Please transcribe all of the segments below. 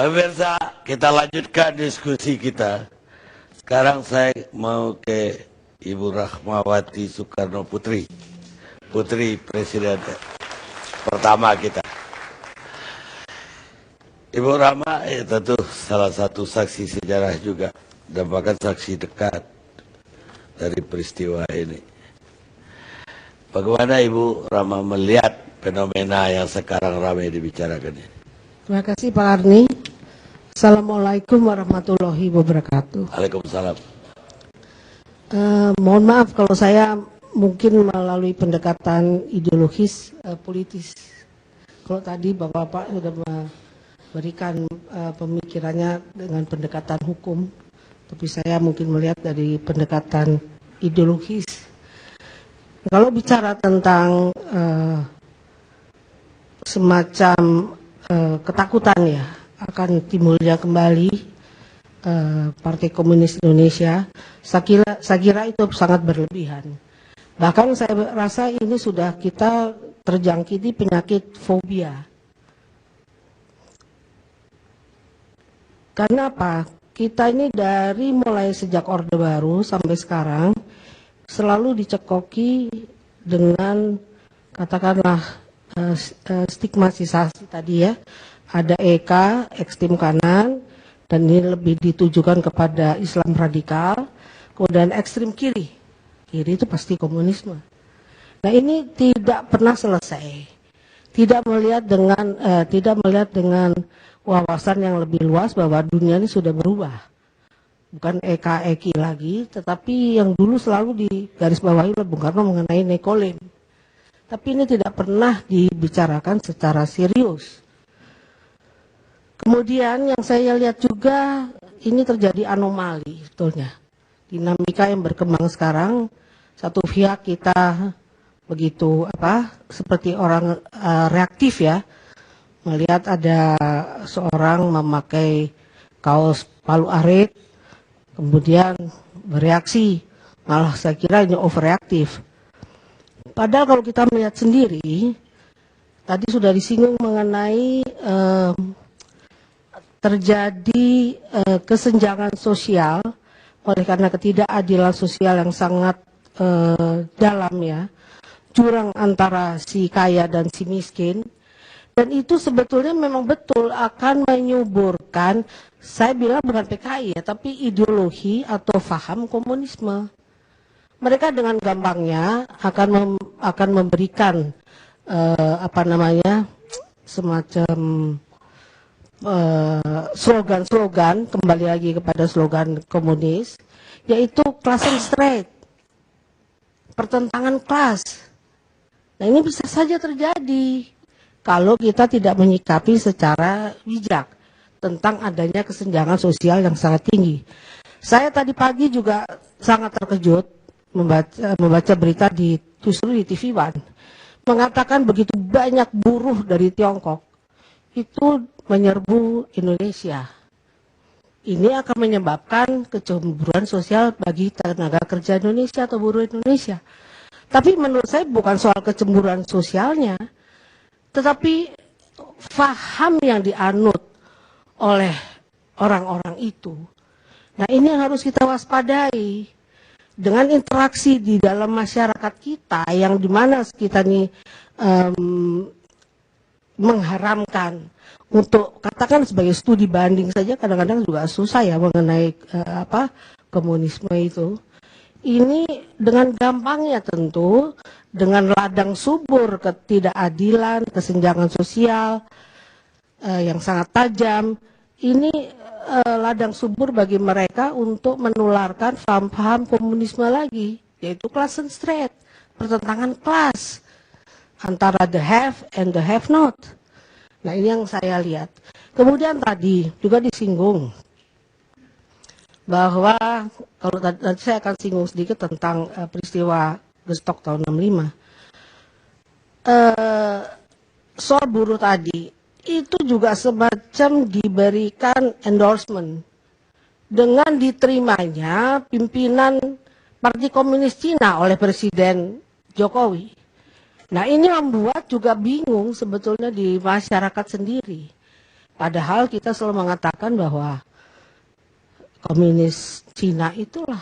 Pemirsa, kita lanjutkan diskusi kita. Sekarang saya mau ke Ibu Rahmawati Soekarno Putri, Putri Presiden pertama kita. Ibu Rahma tentu salah satu saksi sejarah juga dan bahkan saksi dekat dari peristiwa ini. Bagaimana Ibu Rahma melihat fenomena yang sekarang ramai dibicarakan ini? Terima kasih Pak Arni. Assalamualaikum warahmatullahi wabarakatuh. Waalaikumsalam. Mohon maaf kalau saya mungkin melalui pendekatan ideologis, politis. Kalau tadi Bapak-Bapak sudah memberikan pemikirannya dengan pendekatan hukum, tapi saya mungkin melihat dari pendekatan ideologis. Kalau bicara tentang semacam ketakutan ya akan timbulnya kembali Partai Komunis Indonesia, saya kira itu sangat berlebihan. Bahkan saya rasa ini sudah kita terjangkiti penyakit fobia. Karena apa? Kita ini dari mulai sejak Orde Baru sampai sekarang selalu dicekoki dengan katakanlah stigmatisasi tadi ya. Ada EK, ekstrem kanan, dan ini lebih ditujukan kepada Islam radikal, kemudian ekstrem kiri. Kiri itu pasti komunisme. Nah ini tidak pernah selesai. Tidak melihat dengan wawasan yang lebih luas bahwa dunia ini sudah berubah. Bukan EK-EKI lagi, tetapi yang dulu selalu digarisbawahi oleh Bung Karno mengenai nekolim. Tapi ini tidak pernah dibicarakan secara serius. Kemudian yang saya lihat juga ini terjadi anomali sebetulnya. Dinamika yang berkembang sekarang, satu pihak kita begitu seperti orang reaktif ya, melihat ada seorang memakai kaos palu arit, kemudian bereaksi, malah saya kira ini overreaktif. Padahal kalau kita melihat sendiri, tadi sudah disinggung mengenai terjadi kesenjangan sosial oleh karena ketidakadilan sosial yang sangat dalam ya, jurang antara si kaya dan si miskin, dan itu sebetulnya memang betul akan menyuburkan, saya bilang bukan PKI ya, tapi ideologi atau faham komunisme. Mereka dengan gampangnya akan memberikan semacam slogan, kembali lagi kepada slogan komunis, yaitu class and straight, pertentangan kelas. Nah ini bisa saja terjadi kalau kita tidak menyikapi secara bijak tentang adanya kesenjangan sosial yang sangat tinggi. Saya tadi pagi juga sangat terkejut membaca berita justru di TV One, mengatakan begitu banyak buruh dari Tiongkok itu menyerbu Indonesia. Ini akan menyebabkan kecemburuan sosial bagi tenaga kerja Indonesia atau buruh Indonesia. Tapi menurut saya bukan soal kecemburuan sosialnya, tetapi faham yang dianut oleh orang-orang itu. Nah ini yang harus kita waspadai. Dengan interaksi di dalam masyarakat kita yang dimana kita nih mengharamkan untuk katakan sebagai studi banding saja kadang-kadang juga susah ya mengenai komunisme itu. Ini dengan gampangnya tentu dengan ladang subur ketidakadilan, kesenjangan sosial yang sangat tajam, ini ladang subur bagi mereka untuk menularkan paham-paham komunisme lagi, yaitu class and straight, pertentangan kelas antara the have and the have not. Nah ini yang saya lihat. Kemudian tadi juga disinggung bahwa kalau nanti saya akan singgung sedikit tentang peristiwa Gestok tahun 65. Soal buruh tadi itu juga semacam diberikan endorsement dengan diterimanya pimpinan Partai Komunis Cina oleh Presiden Jokowi. Nah ini membuat juga bingung sebetulnya di masyarakat sendiri. Padahal kita selalu mengatakan bahwa komunis Cina itulah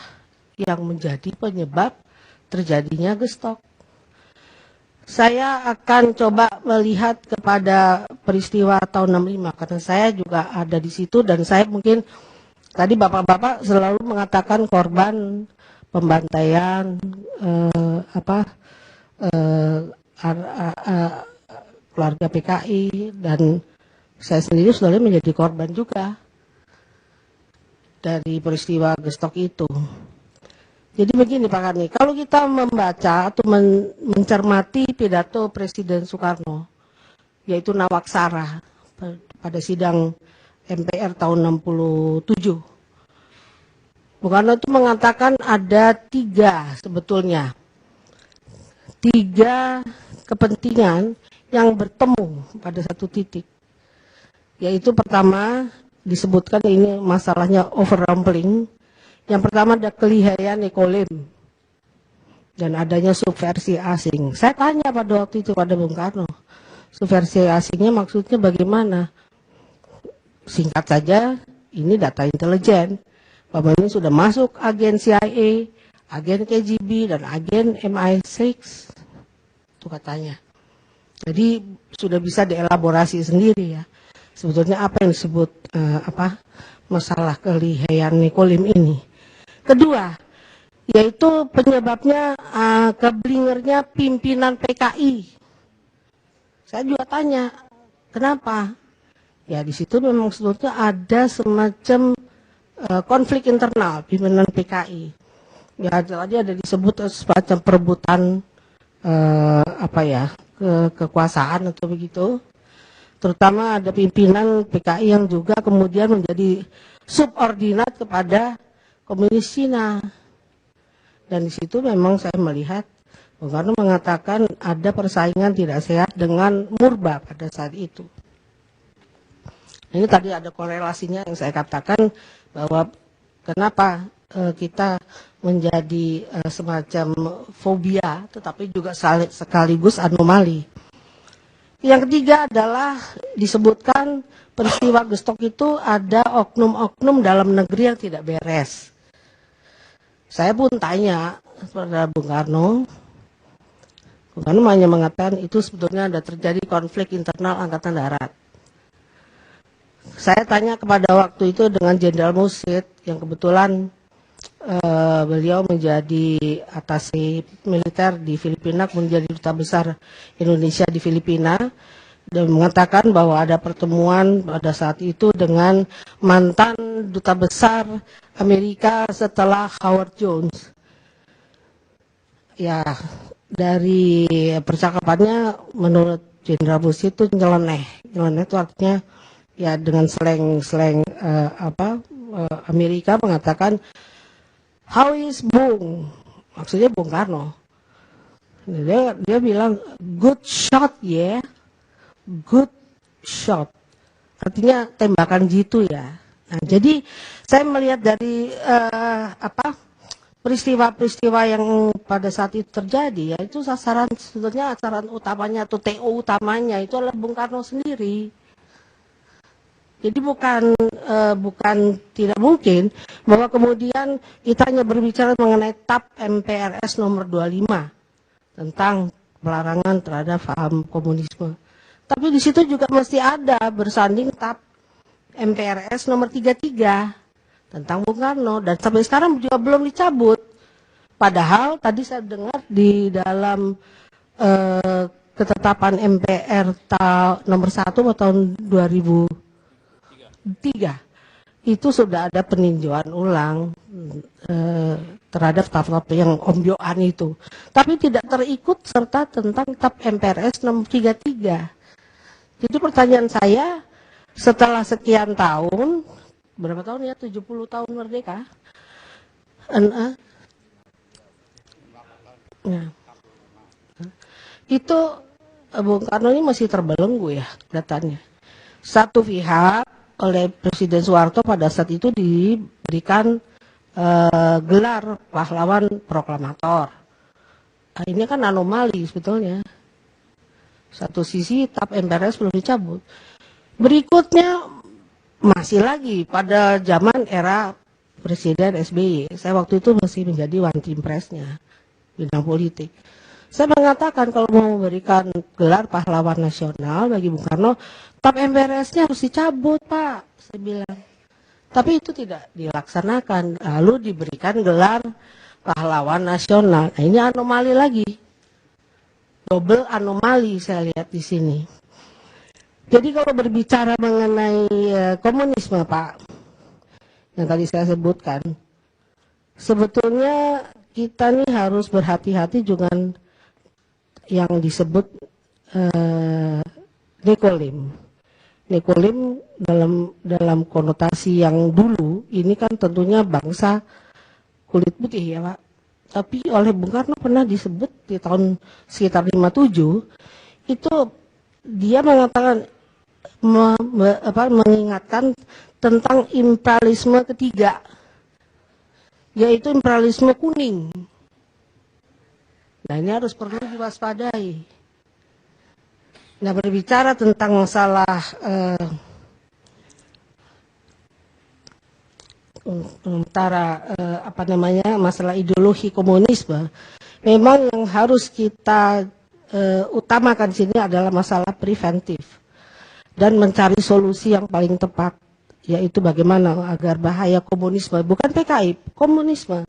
yang menjadi penyebab terjadinya gestok. Saya akan coba melihat kepada peristiwa tahun 65 karena saya juga ada di situ dan saya mungkin tadi bapak-bapak selalu mengatakan korban pembantaian keluarga PKI dan saya sendiri sebenarnya menjadi korban juga dari peristiwa gestok itu. Jadi begini Pak Karni, kalau kita membaca atau mencermati pidato Presiden Soekarno, yaitu Nawaksara pada sidang MPR tahun 67, Bung Karno itu mengatakan ada sebetulnya tiga kepentingan yang bertemu pada satu titik. Yaitu pertama disebutkan ini masalahnya overrumpling. Yang pertama ada kelihayan ekolim dan adanya subversi asing. Saya tanya pada waktu itu pada Bung Karno, subversi asingnya maksudnya bagaimana? Singkat saja, ini data intelijen. Bahwa ini sudah masuk agen CIA, agen KGB, dan agen MI6. Itu katanya. Jadi sudah bisa dielaborasi sendiri ya. Sebetulnya apa yang disebut masalah kelihayan ekolim ini. Kedua, yaitu penyebabnya keblingernya pimpinan PKI. Saya juga tanya, kenapa? Ya di situ memang sebetulnya ada semacam konflik internal pimpinan PKI. Ya tadi ada disebut semacam perebutan kekuasaan atau begitu. Terutama ada pimpinan PKI yang juga kemudian menjadi subordinat kepada komunis Cina. Dan di situ memang saya melihat Bung Karno mengatakan ada persaingan tidak sehat dengan Murba pada saat itu. Ini tadi ada korelasinya yang saya katakan bahwa kenapa kita menjadi semacam fobia tetapi juga sekaligus anomali. Yang ketiga adalah disebutkan peristiwa gestok itu ada oknum-oknum dalam negeri yang tidak beres. Saya pun tanya kepada Bung Karno hanya mengatakan itu sebetulnya ada terjadi konflik internal Angkatan Darat. Saya tanya kepada waktu itu dengan Jenderal Musid yang kebetulan beliau menjadi atase militer di Filipina, menjadi duta besar Indonesia di Filipina, dan mengatakan bahwa ada pertemuan pada saat itu dengan mantan duta besar Amerika setelah Howard Jones. Ya, dari percakapannya menurut Jenderal Musid itu nyeleneh. Nyeleneh itu artinya ya dengan slang Amerika mengatakan how is Bung? Maksudnya Bung Karno. Dia bilang good shot ya, good shot. Artinya tembakan jitu ya. Nah, jadi saya melihat dari peristiwa-peristiwa yang pada saat itu terjadi, ya itu sebetulnya sasaran utamanya atau TO utamanya itu adalah Bung Karno sendiri. Jadi bukan tidak mungkin bahwa kemudian kita hanya berbicara mengenai TAP MPRS nomor 25 tentang pelarangan terhadap paham komunisme. Tapi di situ juga mesti ada bersanding TAP MPRS nomor 33 tentang Bung Karno dan sampai sekarang juga belum dicabut. Padahal tadi saya dengar di dalam ketetapan MPR nomor 1 tahun 2003 itu sudah ada peninjauan ulang terhadap TAP yang ombyoan itu. Tapi tidak terikut serta tentang TAP MPRS nomor 33. Jadi pertanyaan saya, setelah sekian tahun, berapa tahun ya? 70 tahun merdeka? Nah, itu Bung Karno ini masih terbelenggu ya datanya. Satu pihak oleh Presiden Soeharto pada saat itu diberikan gelar pahlawan proklamator. Nah, ini kan anomali sebetulnya. Satu sisi TAP MPRS belum dicabut. Berikutnya masih lagi pada zaman era Presiden SBY. Saya waktu itu masih menjadi one team press-nya, bidang politik. Saya mengatakan kalau mau memberikan gelar pahlawan nasional bagi Bung Karno, TAP MPRS-nya harus dicabut, Pak. Saya bilang. Tapi itu tidak dilaksanakan. Lalu diberikan gelar pahlawan nasional. Nah, ini anomali lagi. Double anomali saya lihat di sini. Jadi kalau berbicara mengenai komunisme, Pak, yang tadi saya sebutkan, sebetulnya kita nih harus berhati-hati dengan yang disebut nekolim. Nekolim dalam konotasi yang dulu, ini kan tentunya bangsa kulit putih ya Pak. Tapi oleh Bung Karno pernah disebut di tahun sekitar 57, itu dia mengatakan, mengingatkan tentang imperialisme ketiga, yaitu imperialisme kuning. Nah ini harus perlu diwaspadai. Nah berbicara tentang masalah masalah ideologi komunisme, memang yang harus kita utamakan di sini adalah masalah preventif dan mencari solusi yang paling tepat, yaitu bagaimana agar bahaya komunisme, bukan PKI, komunisme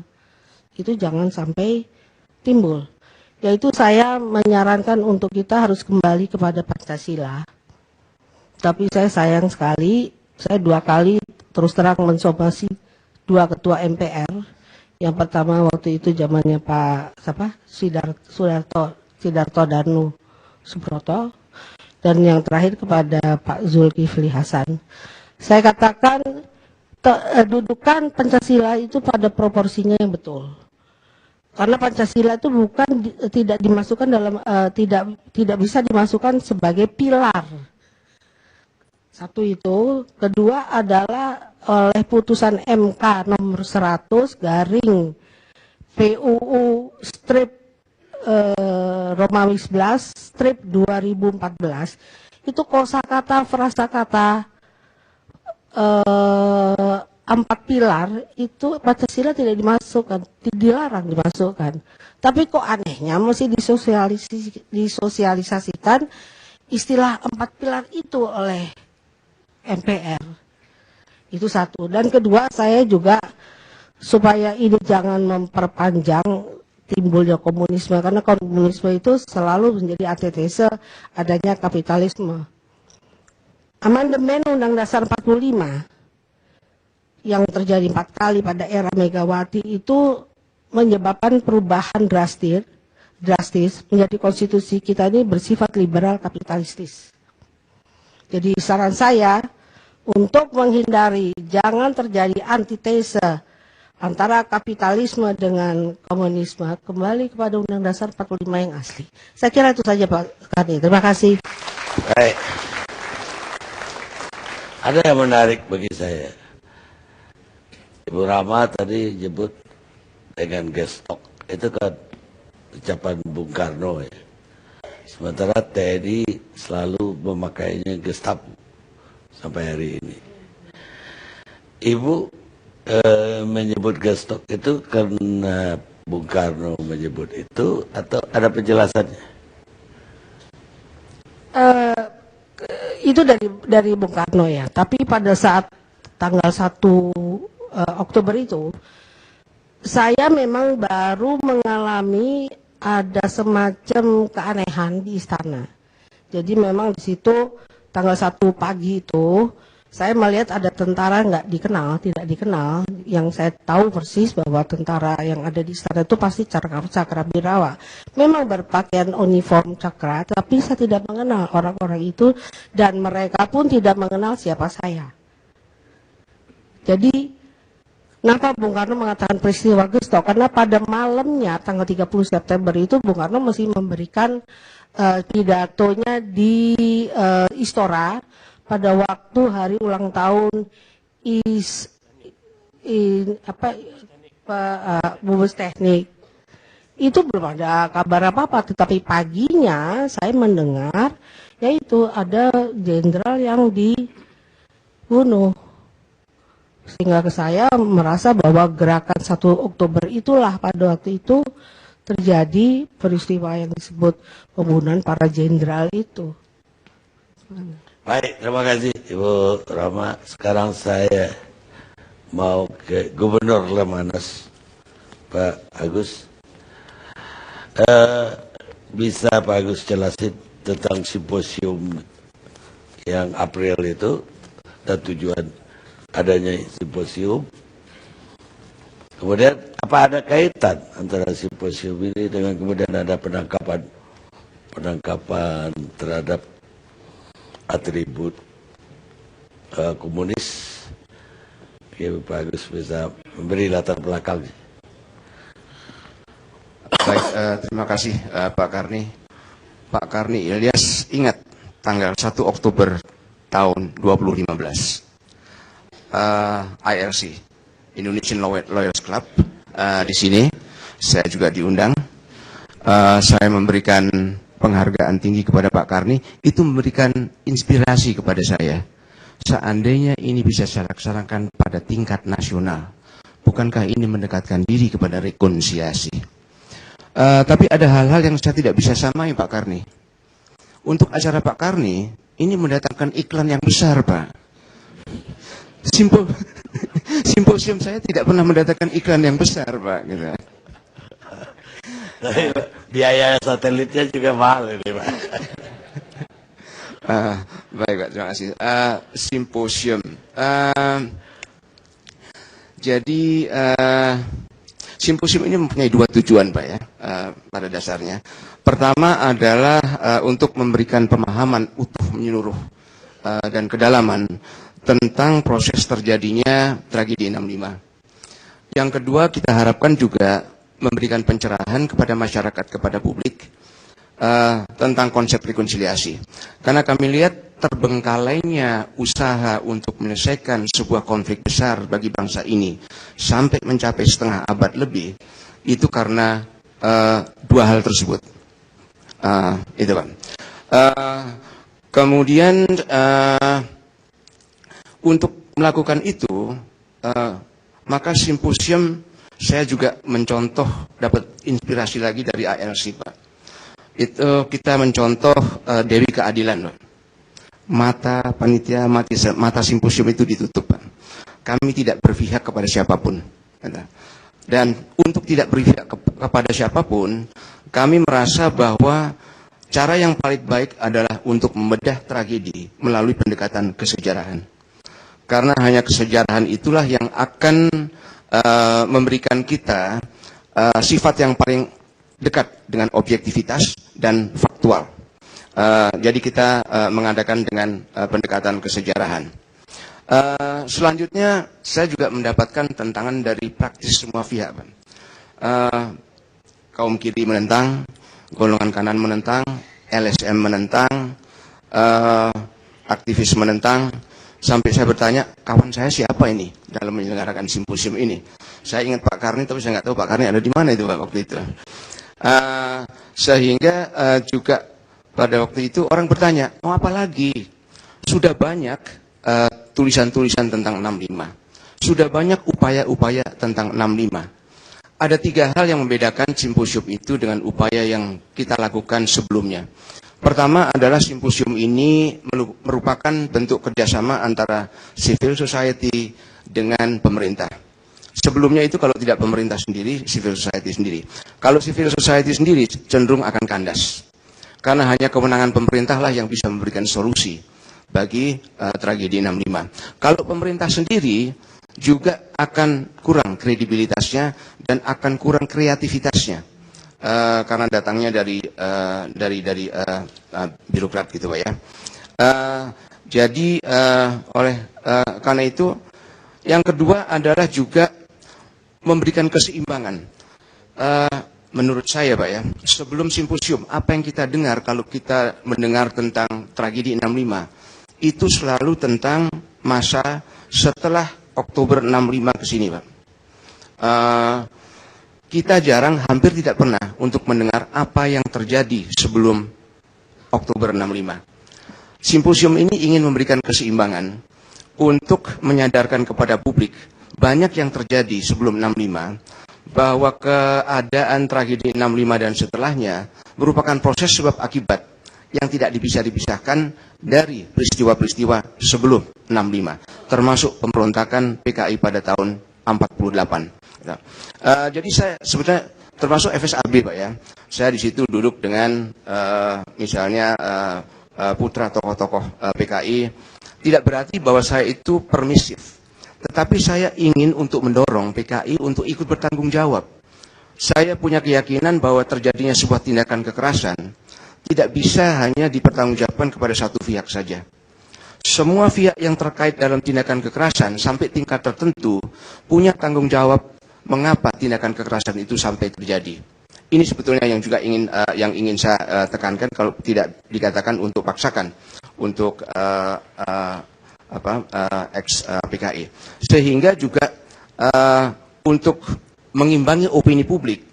itu jangan sampai timbul. Yaitu saya menyarankan untuk kita harus kembali kepada Pancasila. Tapi saya sayang sekali, saya 2 kali terus terang mensomasi 2 ketua MPR. Yang pertama waktu itu zamannya Pak Sidarto Danu Subroto, dan yang terakhir kepada Pak Zulkifli Hasan. Saya katakan dudukan Pancasila itu pada proporsinya yang betul. Karena Pancasila itu tidak dimasukkan dalam tidak bisa dimasukkan sebagai pilar. Satu itu, kedua adalah oleh putusan MK nomor 100 garing PUU strip Romawi 11 strip 2014 itu kosakata frasakata 4 pilar itu Pancasila tidak dimasukkan, dilarang dimasukkan. Tapi kok anehnya mesti disosialisasikan istilah 4 pilar itu oleh MPR. Itu satu. Dan kedua, saya juga supaya ini jangan memperpanjang timbulnya komunisme, karena komunisme itu selalu menjadi antitese adanya kapitalisme. Amandemen Undang Dasar 45 yang terjadi 4 kali pada era Megawati itu menyebabkan perubahan drastis menjadi konstitusi kita ini bersifat liberal kapitalistis. Jadi saran saya untuk menghindari jangan terjadi antitese antara kapitalisme dengan komunisme, kembali kepada Undang Dasar 45 yang asli. Saya kira itu saja Pak Karni. Terima kasih. Baik. Ada yang menarik bagi saya. Ibu Rama tadi nyebut dengan gestok. Itu kan ucapan Bung Karno ya. Sementara TNI selalu memakainya Gestapo sampai hari ini. Ibu menyebut gestok itu karena Bung Karno menyebut itu atau ada penjelasannya? Itu dari Bung Karno ya. Tapi pada saat tanggal 1 Oktober itu, saya memang baru mengalami ada semacam keanehan di istana. Jadi memang di situ tanggal 1 pagi itu saya melihat ada tentara tidak dikenal, yang saya tahu persis bahwa tentara yang ada di istana itu pasti Cakrawirawa. Memang berpakaian uniform Cakra, tapi saya tidak mengenal orang-orang itu dan mereka pun tidak mengenal siapa saya. Jadi, kenapa Bung Karno mengatakan peristiwa gestok? Karena pada malamnya tanggal 30 September itu Bung Karno masih memberikan pidatonya di Istora pada waktu hari ulang tahun Bubes Teknik. Itu belum ada kabar apa-apa, tetapi paginya saya mendengar yaitu ada jenderal yang dibunuh. Sehingga saya merasa bahwa gerakan 1 Oktober itulah pada waktu itu terjadi peristiwa yang disebut pembunuhan para jenderal itu. Baik, terima kasih Ibu Rama. Sekarang saya mau ke Gubernur Lemhanas, Pak Agus. Bisa Pak Agus jelasin tentang simposium yang April itu dan tujuan adanya simposium. Kemudian apa ada kaitan antara simposium ini dengan kemudian ada penangkapan terhadap atribut komunis? Ya, Pak Agus bisa memberi latar belakang. Baik, terima kasih Pak Karni. Pak Karni Ilyas ingat tanggal 1 Oktober tahun 2015. ILC, Indonesian Lawyers Club, di sini saya juga diundang. Saya memberikan penghargaan tinggi kepada Pak Karni, itu memberikan inspirasi kepada saya. Seandainya ini bisa saya laksanakan pada tingkat nasional, bukankah ini mendekatkan diri kepada rekonsiliasi? Tapi ada hal-hal yang saya tidak bisa samai Pak Karni. Untuk acara Pak Karni, ini mendatangkan iklan yang besar Pak. Simposium saya tidak pernah mendatangkan iklan yang besar Pak. Gitu. Biaya satelitnya juga mahal ini Pak. Baik Pak, terima kasih. Simposium. Jadi simposium ini mempunyai 2 tujuan Pak ya, pada dasarnya. Pertama adalah untuk memberikan pemahaman utuh menyeluruh dan kedalaman tentang proses terjadinya tragedi 65. Yang kedua, kita harapkan juga memberikan pencerahan kepada masyarakat, kepada publik tentang konsep rekonsiliasi. Karena kami lihat terbengkalainya usaha untuk menyelesaikan sebuah konflik besar bagi bangsa ini sampai mencapai setengah abad lebih, itu karena 2 hal tersebut. Itu Pak. Kemudian untuk melakukan itu, maka simposium saya juga mencontoh, dapat inspirasi lagi dari ILC Pak. Itu kita mencontoh Dewi Keadilan Pak. Mata panitia, mata simposium itu ditutup Pak. Kami tidak berpihak kepada siapapun. Dan untuk tidak berpihak kepada siapapun, kami merasa bahwa cara yang paling baik adalah untuk membedah tragedi melalui pendekatan kesejarahan. Karena hanya kesejarahan itulah yang akan memberikan kita sifat yang paling dekat dengan objektivitas dan faktual. Jadi kita mengadakan dengan pendekatan kesejarahan. Selanjutnya saya juga mendapatkan tantangan dari praktis semua pihak. Kaum kiri menentang, golongan kanan menentang, LSM menentang, aktivis menentang, sampai saya bertanya, kawan saya siapa ini dalam menyelenggarakan simposium ini? Saya ingat Pak Karni, tapi saya nggak tahu Pak Karni ada di mana itu Pak waktu itu. Sehingga juga pada waktu itu orang bertanya, mau apa lagi? Sudah banyak tulisan-tulisan tentang 65. Sudah banyak upaya-upaya tentang 65. Ada 3 hal yang membedakan simposium itu dengan upaya yang kita lakukan sebelumnya. Pertama adalah simposium ini merupakan bentuk kerjasama antara civil society dengan pemerintah. Sebelumnya itu kalau tidak pemerintah sendiri, civil society sendiri. Kalau civil society sendiri cenderung akan kandas. Karena hanya kewenangan pemerintah lah yang bisa memberikan solusi bagi tragedi 65. Kalau pemerintah sendiri juga akan kurang kredibilitasnya dan akan kurang kreativitasnya karena datangnya dari birokrat gitu Pak ya. Jadi karena itu yang kedua adalah juga memberikan keseimbangan. Menurut saya Pak ya, sebelum simposium apa yang kita dengar kalau kita mendengar tentang tragedi 65 itu selalu tentang masa setelah Oktober 65 ke sini Pak. Kita jarang, hampir tidak pernah untuk mendengar apa yang terjadi sebelum Oktober 65. Simposium ini ingin memberikan keseimbangan untuk menyadarkan kepada publik banyak yang terjadi sebelum 65, bahwa keadaan tragedi 65 dan setelahnya merupakan proses sebab akibat yang tidak bisa dipisahkan dari peristiwa-peristiwa sebelum 65, termasuk pemberontakan PKI pada tahun 48. Jadi saya sebetulnya termasuk FSAB, Pak ya. Saya di situ duduk dengan misalnya putra tokoh-tokoh PKI. Tidak berarti bahwa saya itu permisif, tetapi saya ingin untuk mendorong PKI untuk ikut bertanggung jawab. Saya punya keyakinan bahwa terjadinya sebuah tindakan kekerasan tidak bisa hanya dipertanggungjawabkan kepada satu pihak saja. Semua pihak yang terkait dalam tindakan kekerasan sampai tingkat tertentu punya tanggung jawab mengapa tindakan kekerasan itu sampai terjadi. Ini sebetulnya yang juga ingin saya tekankan, kalau tidak dikatakan untuk paksakan untuk PKI, sehingga juga untuk mengimbangi opini publik.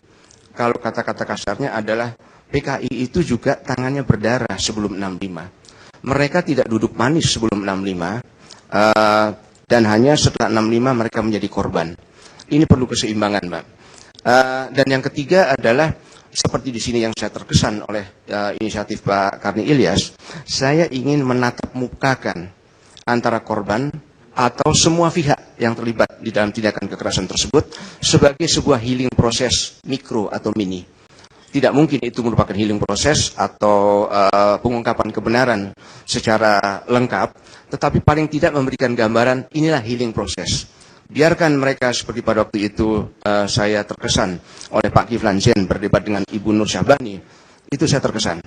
Kalau kata-kata kasarnya adalah PKI itu juga tangannya berdarah sebelum 65. Mereka tidak duduk manis sebelum 65, dan hanya setelah 65 mereka menjadi korban. Ini perlu keseimbangan, Mbak. Dan yang ketiga adalah seperti di sini yang saya terkesan oleh inisiatif Pak Karni Ilyas, saya ingin menatap mukakan antara korban atau semua pihak yang terlibat di dalam tindakan kekerasan tersebut sebagai sebuah healing proses mikro atau mini. Tidak mungkin itu merupakan healing proses atau pengungkapan kebenaran secara lengkap, tetapi paling tidak memberikan gambaran inilah healing proses. Biarkan mereka seperti pada waktu itu saya terkesan oleh Pak Kiflan Zen berdebat dengan Ibu Nur Syahbani, itu saya terkesan.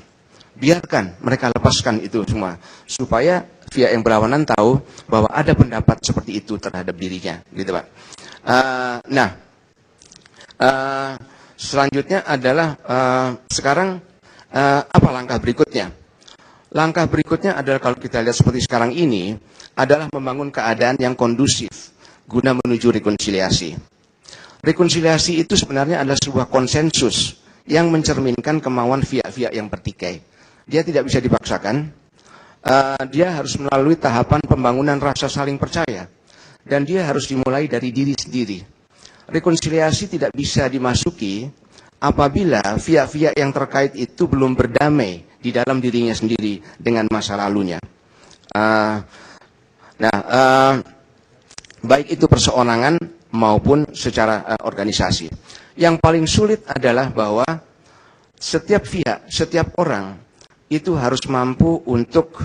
Biarkan mereka lepaskan itu semua, supaya pihak yang berlawanan tahu bahwa ada pendapat seperti itu terhadap dirinya, gitu Pak. Selanjutnya adalah sekarang apa langkah berikutnya? Langkah berikutnya adalah kalau kita lihat seperti sekarang ini adalah membangun keadaan yang kondusif guna menuju rekonsiliasi. Rekonsiliasi itu sebenarnya adalah sebuah konsensus yang mencerminkan kemauan pihak-pihak yang bertikai. Dia tidak bisa dipaksakan, dia harus melalui tahapan pembangunan rasa saling percaya, dan dia harus dimulai dari diri sendiri. Rekonsiliasi tidak bisa dimasuki apabila pihak-pihak yang terkait itu belum berdamai di dalam dirinya sendiri dengan masa lalunya. Baik itu perseorangan maupun secara organisasi. Yang paling sulit adalah bahwa setiap pihak, setiap orang itu harus mampu untuk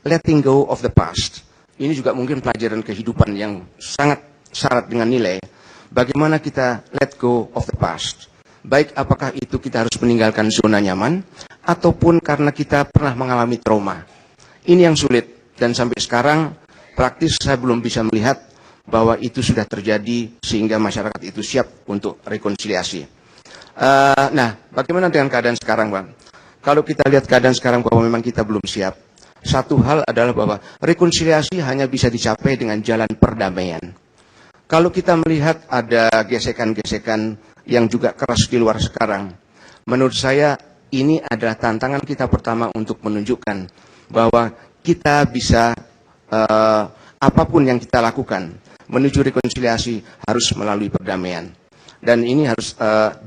letting go of the past. Ini juga mungkin pelajaran kehidupan yang sangat syarat dengan nilai. Bagaimana kita let go of the past. Baik apakah itu kita harus meninggalkan zona nyaman, ataupun karena kita pernah mengalami trauma. Ini yang sulit, dan sampai sekarang praktis saya belum bisa melihat bahwa itu sudah terjadi sehingga masyarakat itu siap untuk rekonsiliasi. Bagaimana dengan keadaan sekarang, Bang? Kalau kita lihat keadaan sekarang bahwa memang kita belum siap, satu hal adalah bahwa rekonsiliasi hanya bisa dicapai dengan jalan perdamaian. Kalau kita melihat ada gesekan-gesekan yang juga keras di luar sekarang, menurut saya ini adalah tantangan kita pertama untuk menunjukkan bahwa kita bisa apapun yang kita lakukan menuju rekonsiliasi harus melalui perdamaian. Dan ini harus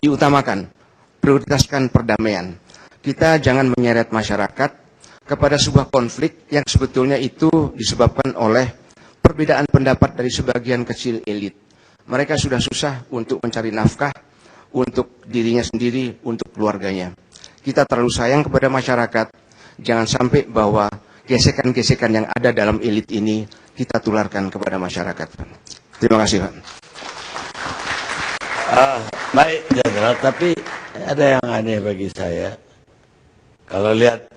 diutamakan, prioritaskan perdamaian. Kita jangan menyeret masyarakat kepada sebuah konflik yang sebetulnya itu disebabkan oleh perbedaan pendapat dari sebagian kecil elit. Mereka sudah susah untuk mencari nafkah untuk dirinya sendiri, untuk keluarganya. Kita terlalu sayang kepada masyarakat, jangan sampai bahwa gesekan-gesekan yang ada dalam elit ini kita tularkan kepada masyarakat. Terima kasih, Pak. Baik, Jenderal, tapi ada yang aneh bagi saya. Kalau lihat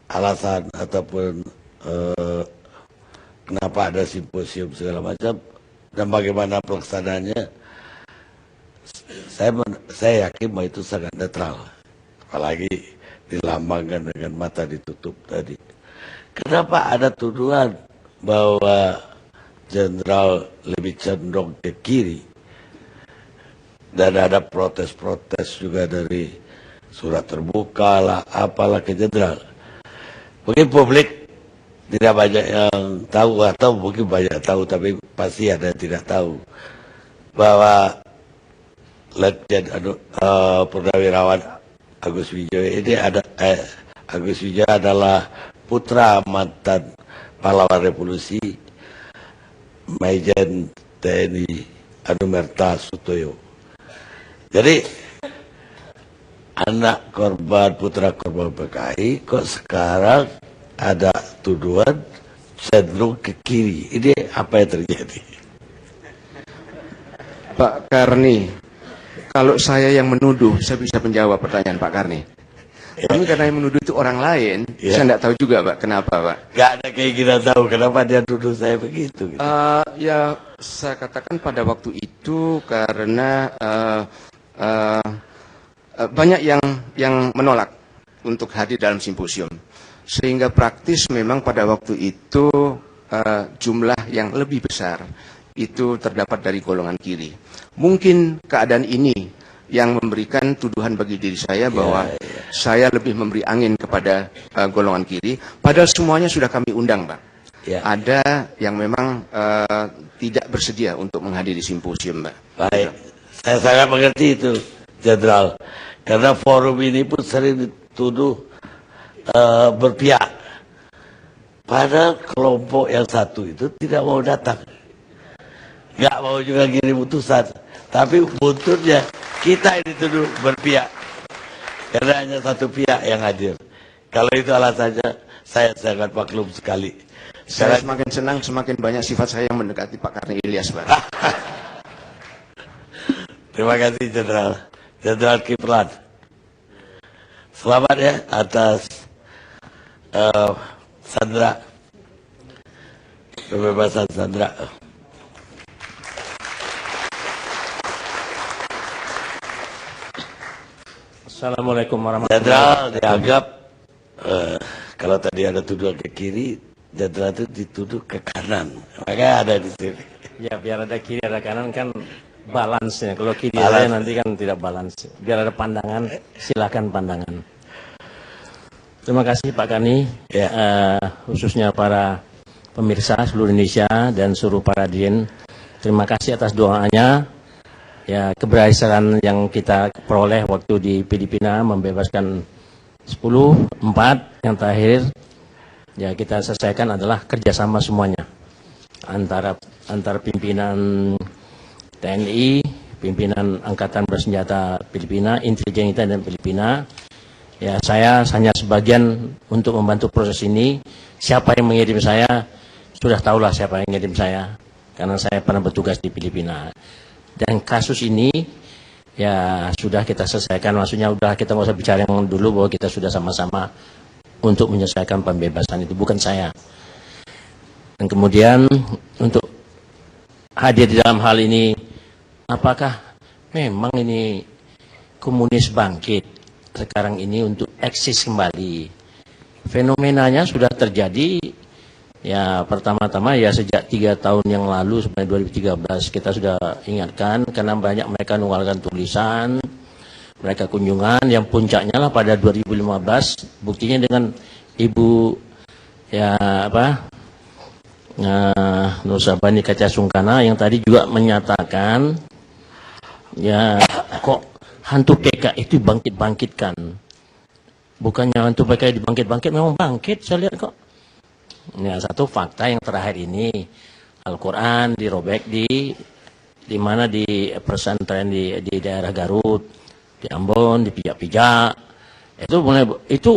alasan ataupun kenapa ada simposium segala macam dan bagaimana pelaksanaannya, saya yakin bahwa itu sangat netral, apalagi dilambangkan dengan mata ditutup tadi. Kenapa ada tuduhan bahwa Jenderal lebih cenderung ke kiri, dan ada protes-protes juga dari surat terbuka lah, apalah ke Jenderal. Mungkin publik tidak banyak yang tahu, atau mungkin banyak tahu, tapi pasti ada yang tidak tahu bahwa Letjen Purnawirawan Agus Wijoyo ini Agus Wijoyo adalah putra mantan pahlawan revolusi Majen TNI Anumerta Sutoyo. Jadi anak korban, putra korban PKI kok sekarang ada tuduhan cenderung ke kiri. Ini apa yang terjadi? Pak Karni, kalau saya yang menuduh, saya bisa menjawab pertanyaan Pak Karni. Kami karena yang menuduh itu orang lain, saya tidak tahu juga Pak, kenapa Pak. Gak ada keinginan tahu kenapa dia tuduh saya begitu. Gitu. Ya, saya katakan pada waktu itu karena banyak yang menolak untuk hadir dalam simposium. Sehingga praktis memang pada waktu itu jumlah yang lebih besar itu terdapat dari golongan kiri. Mungkin keadaan ini yang memberikan tuduhan bagi diri saya bahwa saya lebih memberi angin kepada golongan kiri. Padahal semuanya sudah kami undang, Pak. Ada yang memang tidak bersedia untuk menghadiri simposium, Pak. Baik, saya sangat mengerti itu, Jenderal. Karena forum ini pun sering dituduh berpihak. Padahal kelompok yang satu itu tidak mau datang. Nggak mau juga kirim utusan. Tapi buntutnya kita ini dituduh berpihak. Karena hanya satu pihak yang hadir. Kalau itu alasannya, saya sangat maklum sekali. Saya semakin senang, semakin banyak sifat saya yang mendekati Pak Karni Ilyas, Pak. Terima kasih, Jenderal. Jenderal Kiplan. Selamat ya atas Sandra, kebebasan Sandra. Assalamualaikum warahmatullahi wabarakatuh. Jenderal dianggap kalau tadi ada tuduhan ke kiri, jenderal itu dituduh ke kanan. Makanya ada di sini. Ya, biar ada kiri ada kanan kan balance-nya. Kalau kiri saya nanti kan tidak balance. Biar ada pandangan, silakan pandangan. Terima kasih Pak Karni, khususnya para pemirsa seluruh Indonesia dan seluruh para hadirin. Terima kasih atas doanya. Ya, keberhasilan yang kita peroleh waktu di Filipina membebaskan 10-4 yang terakhir ya kita selesaikan adalah kerjasama semuanya antara pimpinan TNI, pimpinan Angkatan Bersenjata Filipina, intelijen kita dan Filipina. Ya, saya hanya sebagian untuk membantu proses ini. Siapa yang mengirim saya, sudah tahulah siapa yang mengirim saya, karena saya pernah bertugas di Filipina. Dan kasus ini, ya sudah kita selesaikan, maksudnya udah kita nggak usah bicara yang dulu bahwa kita sudah sama-sama untuk menyelesaikan pembebasan itu, bukan saya. Dan kemudian untuk hadir di dalam hal ini, apakah memang ini komunis bangkit sekarang ini untuk eksis kembali? Fenomenanya sudah terjadi ya, pertama-tama ya sejak 3 tahun yang lalu sampai 2013 kita sudah ingatkan, karena banyak mereka mengeluarkan tulisan, mereka kunjungan yang puncaknya lah pada 2015, buktinya dengan Ibu ya apa Nur Sabani Kaca Sungkana yang tadi juga menyatakan ya kok hantu PK itu bangkit-bangkitkan. Bukannya hantu PK dibangkit-bangkit, memang bangkit, saya lihat kok. Ya, satu fakta yang terakhir ini, Al-Quran dirobek di mana di pesantren di daerah Garut, di Ambon, dipijak-pijak. Itu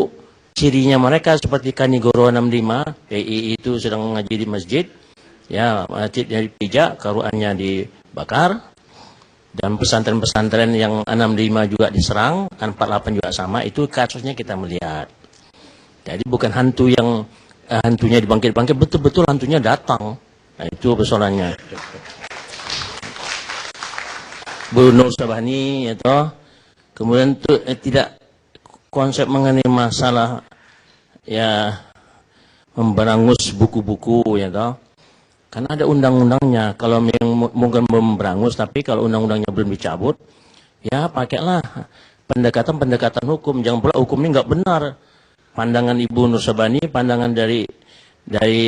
cirinya mereka seperti Kanigoro 65, PI itu sedang mengaji di masjid, ya masjidnya dipijak, Qurannya dibakar. Dan pesantren-pesantren yang 65 juga diserang, kan 48 juga sama, itu kasusnya kita melihat. Jadi bukan hantu yang hantunya dibangkit-bangkit, betul-betul hantunya datang. Nah, itu persoalannya. Bu Nur Sabani, itu kemudian itu tidak konsep mengenai masalah ya memberangus buku-buku, ya toh. Karena ada undang-undangnya, kalau mungkin memberangus, tapi kalau undang-undangnya belum dicabut, ya pakailah pendekatan-pendekatan hukum. Jangan pula hukum ini nggak benar. pandangan Ibu Nur Sabani, pandangan dari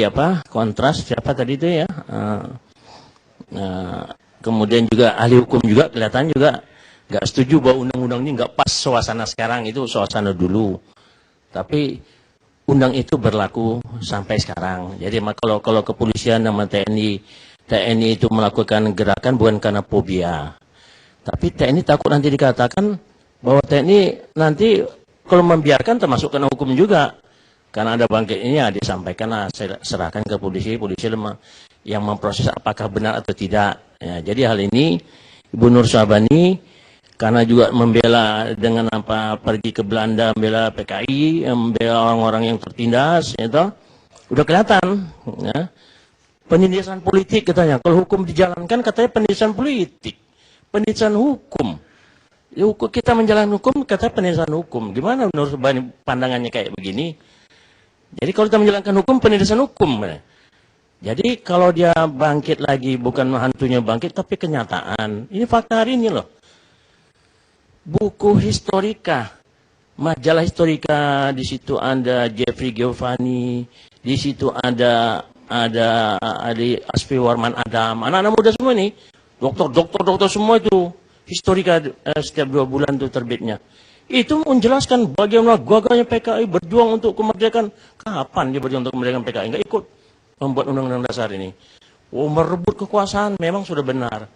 apa, Kontras, siapa tadi itu ya, kemudian juga ahli hukum juga kelihatan juga nggak setuju bahwa undang-undang ini nggak pas suasana sekarang, itu suasana dulu. Tapi undang itu berlaku sampai sekarang. Jadi kalau kepolisian sama TNI itu melakukan gerakan bukan karena fobia. Tapi TNI takut nanti dikatakan bahwa TNI nanti kalau membiarkan termasuk kena hukum juga. Karena ada bangkit ini ya disampaikanlah, serahkan ke polisi yang memproses apakah benar atau tidak. Ya, jadi hal ini Ibu Nur Sabani karena juga membela dengan apa, pergi ke Belanda membela PKI, membela orang-orang yang tertindas, itu udah kelihatan. Ya. Penindasan politik katanya. Kalau hukum dijalankan katanya penindasan politik. Penindasan hukum. Ya, kita menjalankan hukum katanya penindasan hukum. Gimana menurut pandangannya kayak begini? Jadi kalau kita menjalankan hukum, penindasan hukum. Jadi kalau dia bangkit lagi, bukan hantunya bangkit, tapi kenyataan. Ini fakta hari ini loh. Buku historika, majalah historika, di situ ada Jeffrey Giovanni, di situ ada Asfi Warman Adam, anak-anak muda semua nih, dokter semua itu, historika setiap 2 bulan itu terbitnya. Itu menjelaskan bagaimana gagahnya PKI berjuang untuk kemerdekaan. Kapan dia berjuang untuk kemerdekaan PKI? Nggak ikut membuat undang-undang dasar ini. Merebut kekuasaan memang sudah benar.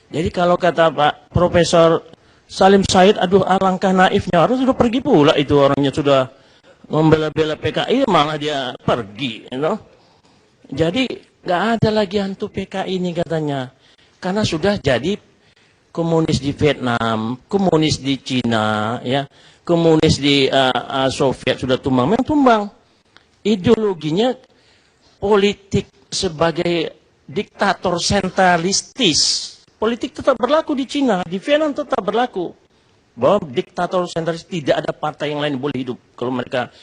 Jadi kalau kata Pak Profesor Salim Said, aduh alangkah naifnya, harus sudah pergi pula itu orangnya, sudah membela-bela PKI malah dia pergi. You know? Jadi nggak ada lagi hantu PKI ini katanya. Karena sudah jadi komunis di Vietnam, komunis di Cina, ya, komunis di Soviet sudah tumbang, memang tumbang. Ideologinya politik sebagai diktator sentralistis. Politik tetap berlaku di Cina, di Vietnam tetap berlaku. Bahwa diktator sentralistis tidak ada partai yang lain boleh hidup kalau mereka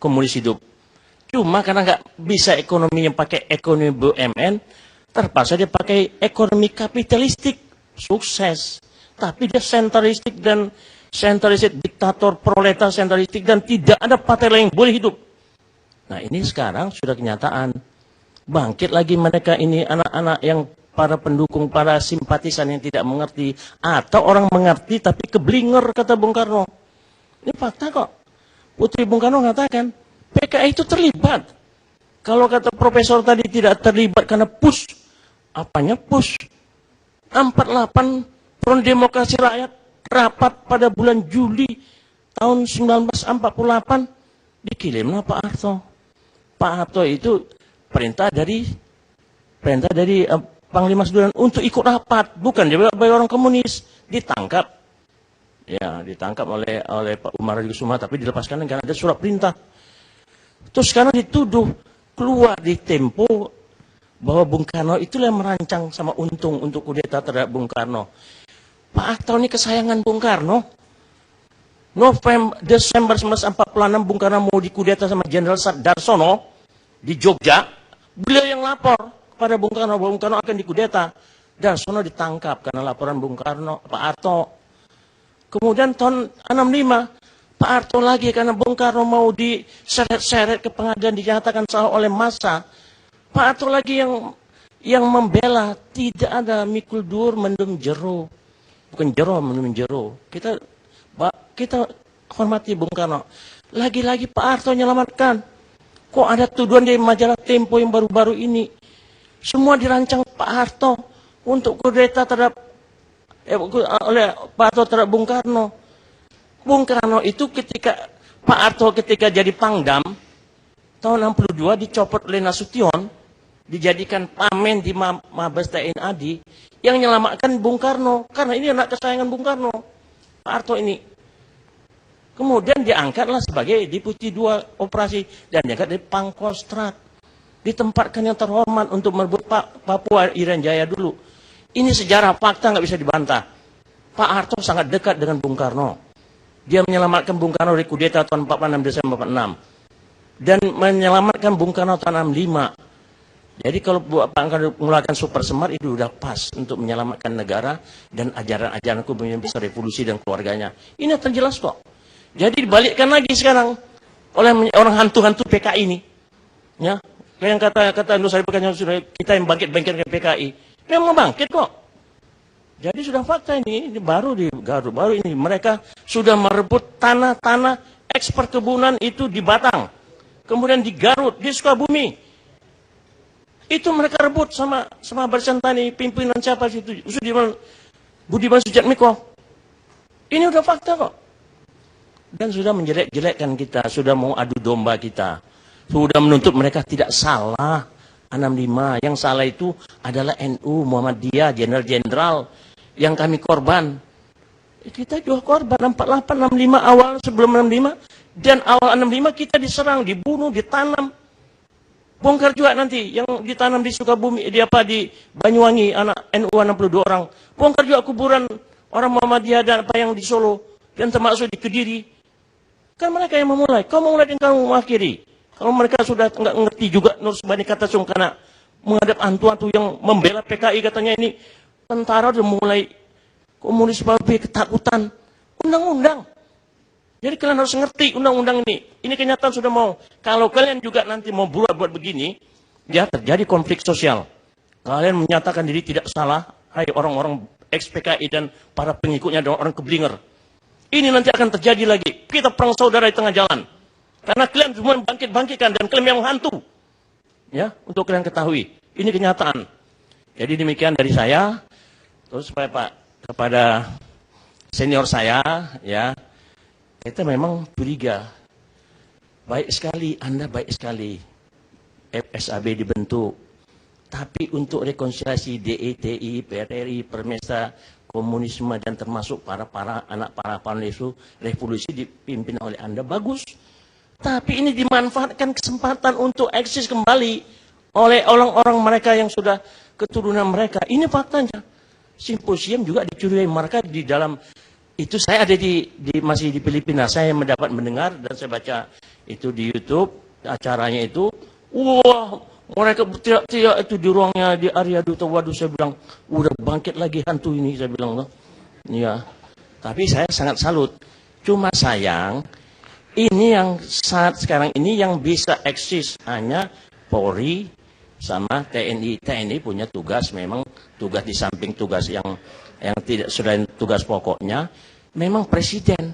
komunis hidup. Cuma karena nggak bisa ekonominya pakai ekonomi BUMN, terpaksa dia pakai ekonomi kapitalistik. Sukses, tapi dia sentralistik dan diktator proletar sentralistik dan tidak ada partai lain yang boleh hidup. Nah ini sekarang sudah kenyataan. Bangkit lagi mereka ini, anak-anak yang para pendukung, para simpatisan yang tidak mengerti, atau orang mengerti tapi keblinger, kata Bung Karno. Ini fakta kok. Putri Bung Karno mengatakan PKI itu terlibat. Kalau kata profesor tadi tidak terlibat karena push, apanya push? 48 Front Demokrasi Rakyat rapat pada bulan Juli tahun 1948 dikirimlah Pak Harto. Pak Harto itu perintah dari Panglima Sudirman untuk ikut rapat, bukan dia bagi orang komunis, ditangkap. Ya, ditangkap oleh Pak Umar Kusuma, tapi dilepaskan karena ada surat perintah. Terus sekarang dituduh keluar di Tempo bahwa Bung Karno itulah yang merancang sama Untung untuk kudeta terhadap Bung Karno. Pak Harto ini kesayangan Bung Karno. Desember 1946 Bung Karno mau dikudeta sama Jenderal Darsono di Jogja. Beliau yang lapor kepada Bung Karno bahwa Bung Karno akan dikudeta. Darsono ditangkap karena laporan Bung Karno, Pak Harto. Kemudian tahun 65 Pak Harto lagi karena Bung Karno mau diseret-seret ke pengadilan, dinyatakan salah oleh massa. Pak Harto lagi yang membela, tidak ada mikul dur mendem jero, bukan jero mendem jero. Kita hormati Bung Karno. Lagi-lagi Pak Harto menyelamatkan. Kok ada tuduhan di majalah Tempo yang baru-baru ini? Semua dirancang Pak Harto untuk kudeta terhadap oleh Pak Harto terhadap Bung Karno. Bung Karno itu Pak Harto ketika jadi Pangdam tahun 62 dicopot oleh Nasution, dijadikan pamen di Mabes TNI AD yang menyelamatkan Bung Karno, karena ini anak kesayangan Bung Karno, Pak Harto ini. Kemudian diangkatlah sebagai Deputi 2 Operasi dan diangkat dari Pangkostrat, ditempatkan yang terhormat untuk merebut Papua Irian Jaya dulu. Ini sejarah, fakta nggak bisa dibantah. Pak Harto sangat dekat dengan Bung Karno. Dia menyelamatkan Bung Karno dari kudeta tahun 46 Desember 46 dan menyelamatkan Bung Karno tahun 65. Jadi kalau Pak Karno mengeluarkan Super Semar itu sudah pas untuk menyelamatkan negara dan ajaran-ajaran kepemimpinan besar revolusi dan keluarganya. Ini terjelas kok. Jadi dibalikkan lagi sekarang. oleh orang hantu-hantu PKI ini. Ya, kayak yang kata Nusari Pekanbaru sudah kita yang bangkit-bangkitkan PKI. Memang bangkit kok. Jadi sudah fakta ini baru di Garut, baru ini mereka sudah merebut tanah-tanah ekspor kebunan itu di Batang. Kemudian di Garut, di Sukabumi. Itu mereka rebut sama Barisan Tani, pimpinan siapa situ? Budiman Sujatmiko. Ini udah fakta kok. Dan sudah menjelek-jelekkan kita, sudah mau adu domba kita. Sudah menuntut mereka tidak salah. 65, yang salah itu adalah NU, Muhammadiyah, jenderal-jenderal yang kami korban. Kita juga korban 48, 65 awal sebelum 65. Dan awal 65 kita diserang, dibunuh, ditanam. Bongkar juga nanti yang ditanam di Sukabumi, di Banyuwangi, anak NU 62 orang. Bongkar juga kuburan orang Muhammadiyah dan apa yang di Solo dan termasuk di Kediri. Kan mereka yang memulai. Kau memulai dan kamu mengakhiri. Kalau mereka sudah nggak ngerti juga Nur Subhani kata karena menghadap hantu-hantu yang membela PKI katanya ini tentara udah mulai komunis babi ketakutan. Undang-undang. Jadi kalian harus ngerti undang-undang ini. Ini kenyataan sudah mau. Kalau kalian juga nanti mau buat begini, ya terjadi konflik sosial. Kalian menyatakan diri tidak salah, hai orang-orang ex-PKI dan para pengikutnya dan orang keblinger. Ini nanti akan terjadi lagi. Kita perang saudara di tengah jalan. Karena kalian semua bangkit-bangkitkan dan kalian yang hantu. Ya, untuk kalian ketahui. Ini kenyataan. Jadi demikian dari saya. Terus supaya Pak, kepada senior saya, ya, kita memang curiga. Baik sekali, Anda baik sekali. FSAB dibentuk. Tapi untuk rekonsiliasi DETI, PRRI, Permesta, komunisme dan termasuk para anak para panelis revolusi dipimpin oleh Anda bagus. Tapi ini dimanfaatkan kesempatan untuk eksis kembali oleh orang-orang mereka yang sudah keturunan mereka. Ini faktanya. Simposium juga dicurigai mereka di dalam itu. Saya ada masih di Filipina. Saya mendapat mendengar dan saya baca itu di YouTube acaranya itu. Wah, mereka tidak itu di ruangnya di area Duta. Waduh, saya bilang udah bangkit lagi hantu ini. Saya bilang loh, ya. Tapi saya sangat salut. Cuma sayang ini yang saat sekarang ini yang bisa eksis hanya Polri sama TNI. TNI punya tugas, memang tugas di samping tugas yang tidak selain tugas pokoknya, memang presiden.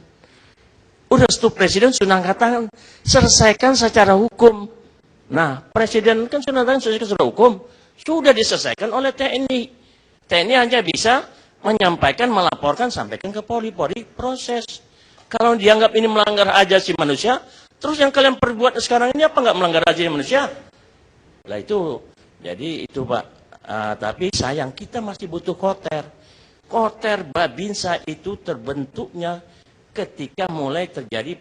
Udah stop presiden sudah katakan selesaikan secara hukum. Nah, presiden kan sudah katakan selesaikan secara hukum, sudah diselesaikan oleh TNI. TNI hanya bisa menyampaikan, melaporkan, sampaikan ke Polri. Polri proses. Kalau dianggap ini melanggar hak asasi manusia, terus yang kalian perbuat sekarang ini apa nggak melanggar hak asasi manusia? Lah itu, jadi itu Pak. Tapi sayang kita masih butuh Koter. Koter Babinsa itu terbentuknya ketika mulai terjadi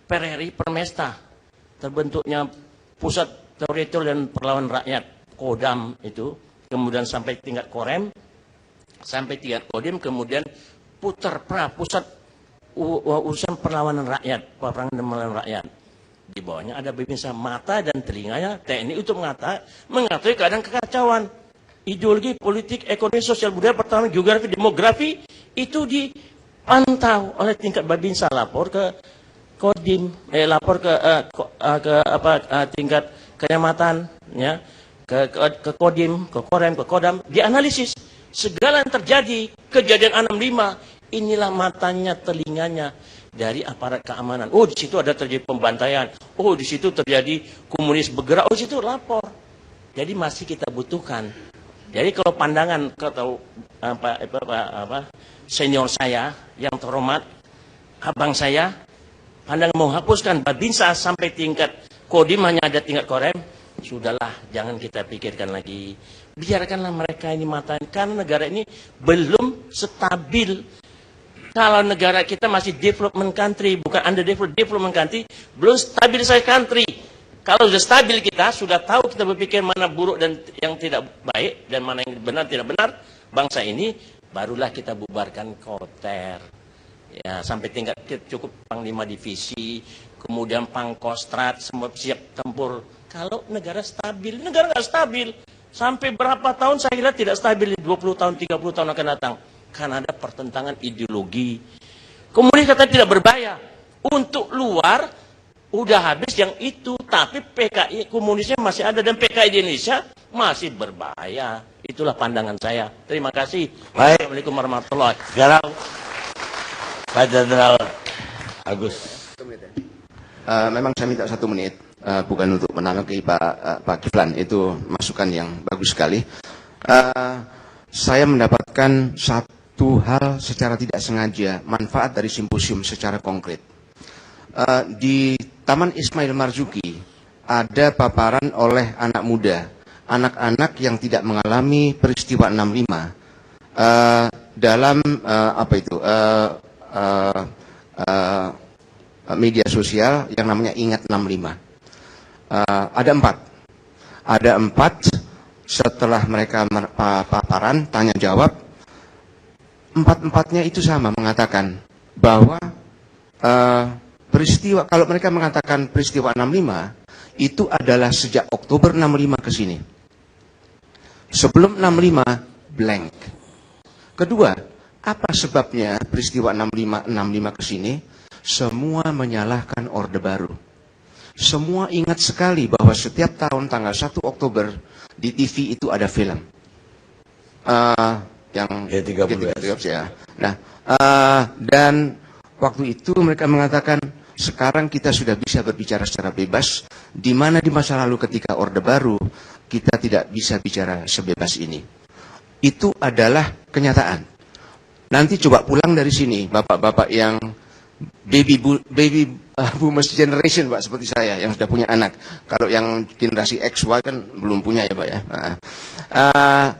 PRRI Permesta. Terbentuknya Pusat Teritorial dan Perlawanan Rakyat, Kodam itu. Kemudian sampai tingkat Korem, sampai tingkat Kodim, kemudian Pusat urusan perlawanan rakyat, peperangan dan melawan rakyat. Di bawahnya ada Babinsa, mata dan telinganya TNI untuk mengetahui keadaan kekacauan. Ideologi, politik, ekonomi, sosial, budaya, pertahanan, geografi, demografi itu dipantau oleh tingkat Babinsa, lapor ke Kodim, lapor ke tingkat kecamatan, ya, ke Kodim, ke Korem, ke Kodam, dianalisis segala yang terjadi, kejadian 65. Inilah matanya, telinganya dari aparat keamanan. Oh, di situ ada terjadi pembantaian. Oh, di situ terjadi komunis bergerak. Oh, di situ lapor. Jadi masih kita butuhkan. Jadi kalau pandangan atau senior saya yang terhormat, abang saya, pandangan menghapuskan Babinsa sampai tingkat Kodim hanya ada tingkat Korem, sudahlah, jangan kita pikirkan lagi. Biarkanlah mereka ini matanya. Karena negara ini belum stabil. Kalau negara kita masih development country, bukan underdeveloped development country, belum stabilisasi country. Kalau sudah stabil kita, sudah tahu kita berpikir mana buruk dan yang tidak baik, dan mana yang benar tidak benar, bangsa ini, barulah kita bubarkan Koter. Ya, sampai tingkat cukup Panglima Divisi, kemudian Pangkostrat, semua siap tempur. Kalau negara stabil, negara nggak stabil. Sampai berapa tahun saya kira tidak stabil, 20 tahun, 30 tahun akan datang. Karena ada pertentangan ideologi. Komunis kata tidak berbahaya. Untuk luar, Udah habis yang itu, tapi PKI komunisnya masih ada dan PKI di Indonesia masih berbahaya. Itulah pandangan saya. Terima kasih. Baik. Assalamualaikum warahmatullahi wabarakatuh. Sekarang Pak Jenderal Agus. Memang saya minta 1 menit, bukan untuk menanggapi Pak Kiflan, itu masukan yang bagus sekali. Saya mendapatkan satu hal secara tidak sengaja, manfaat dari simposium secara konkret. Di Taman Ismail Marzuki ada paparan oleh anak muda, anak-anak yang tidak mengalami peristiwa 65 dalam media sosial yang namanya Ingat 65. Ada empat setelah mereka paparan tanya jawab, empat-empatnya itu sama mengatakan bahwa peristiwa, kalau mereka mengatakan peristiwa 65 itu adalah sejak Oktober 65 ke sini. Sebelum 65 blank. Kedua, apa sebabnya peristiwa 65 ke sini? Semua menyalahkan Orde Baru. Semua ingat sekali bahwa setiap tahun tanggal 1 Oktober di TV itu ada film. Yang G13 ya. Nah, dan waktu itu mereka mengatakan sekarang kita sudah bisa berbicara secara bebas, di mana di masa lalu ketika Orde Baru kita tidak bisa bicara sebebas ini. Itu adalah kenyataan. Nanti coba pulang dari sini, bapak-bapak yang baby boomers generation, Pak, seperti saya yang sudah punya anak. Kalau yang generasi X, Y kan belum punya ya, Pak ya.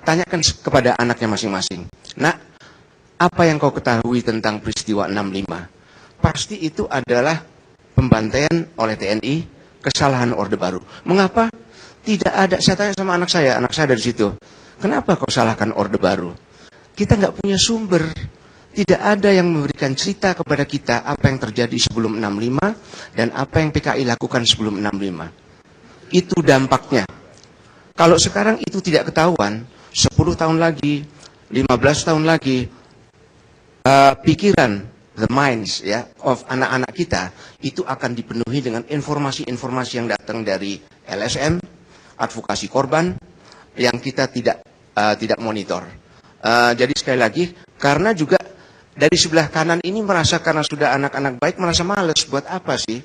Tanyakan kepada anaknya masing-masing. Nah, apa yang kau ketahui tentang peristiwa 65? Pasti itu adalah pembantaian oleh TNI, kesalahan Orde Baru. Mengapa? Tidak ada, saya tanya sama anak saya dari situ. Kenapa kau salahkan Orde Baru? Kita nggak punya sumber. Tidak ada yang memberikan cerita kepada kita apa yang terjadi sebelum 65 dan apa yang PKI lakukan sebelum 65. Itu dampaknya. Kalau sekarang itu tidak ketahuan, 10 tahun lagi, 15 tahun lagi, pikiran, the minds ya of anak-anak kita itu akan dipenuhi dengan informasi-informasi yang datang dari LSM, advokasi korban, yang kita tidak monitor. Jadi sekali lagi, karena juga dari sebelah kanan ini merasa karena sudah anak-anak baik merasa males, buat apa sih?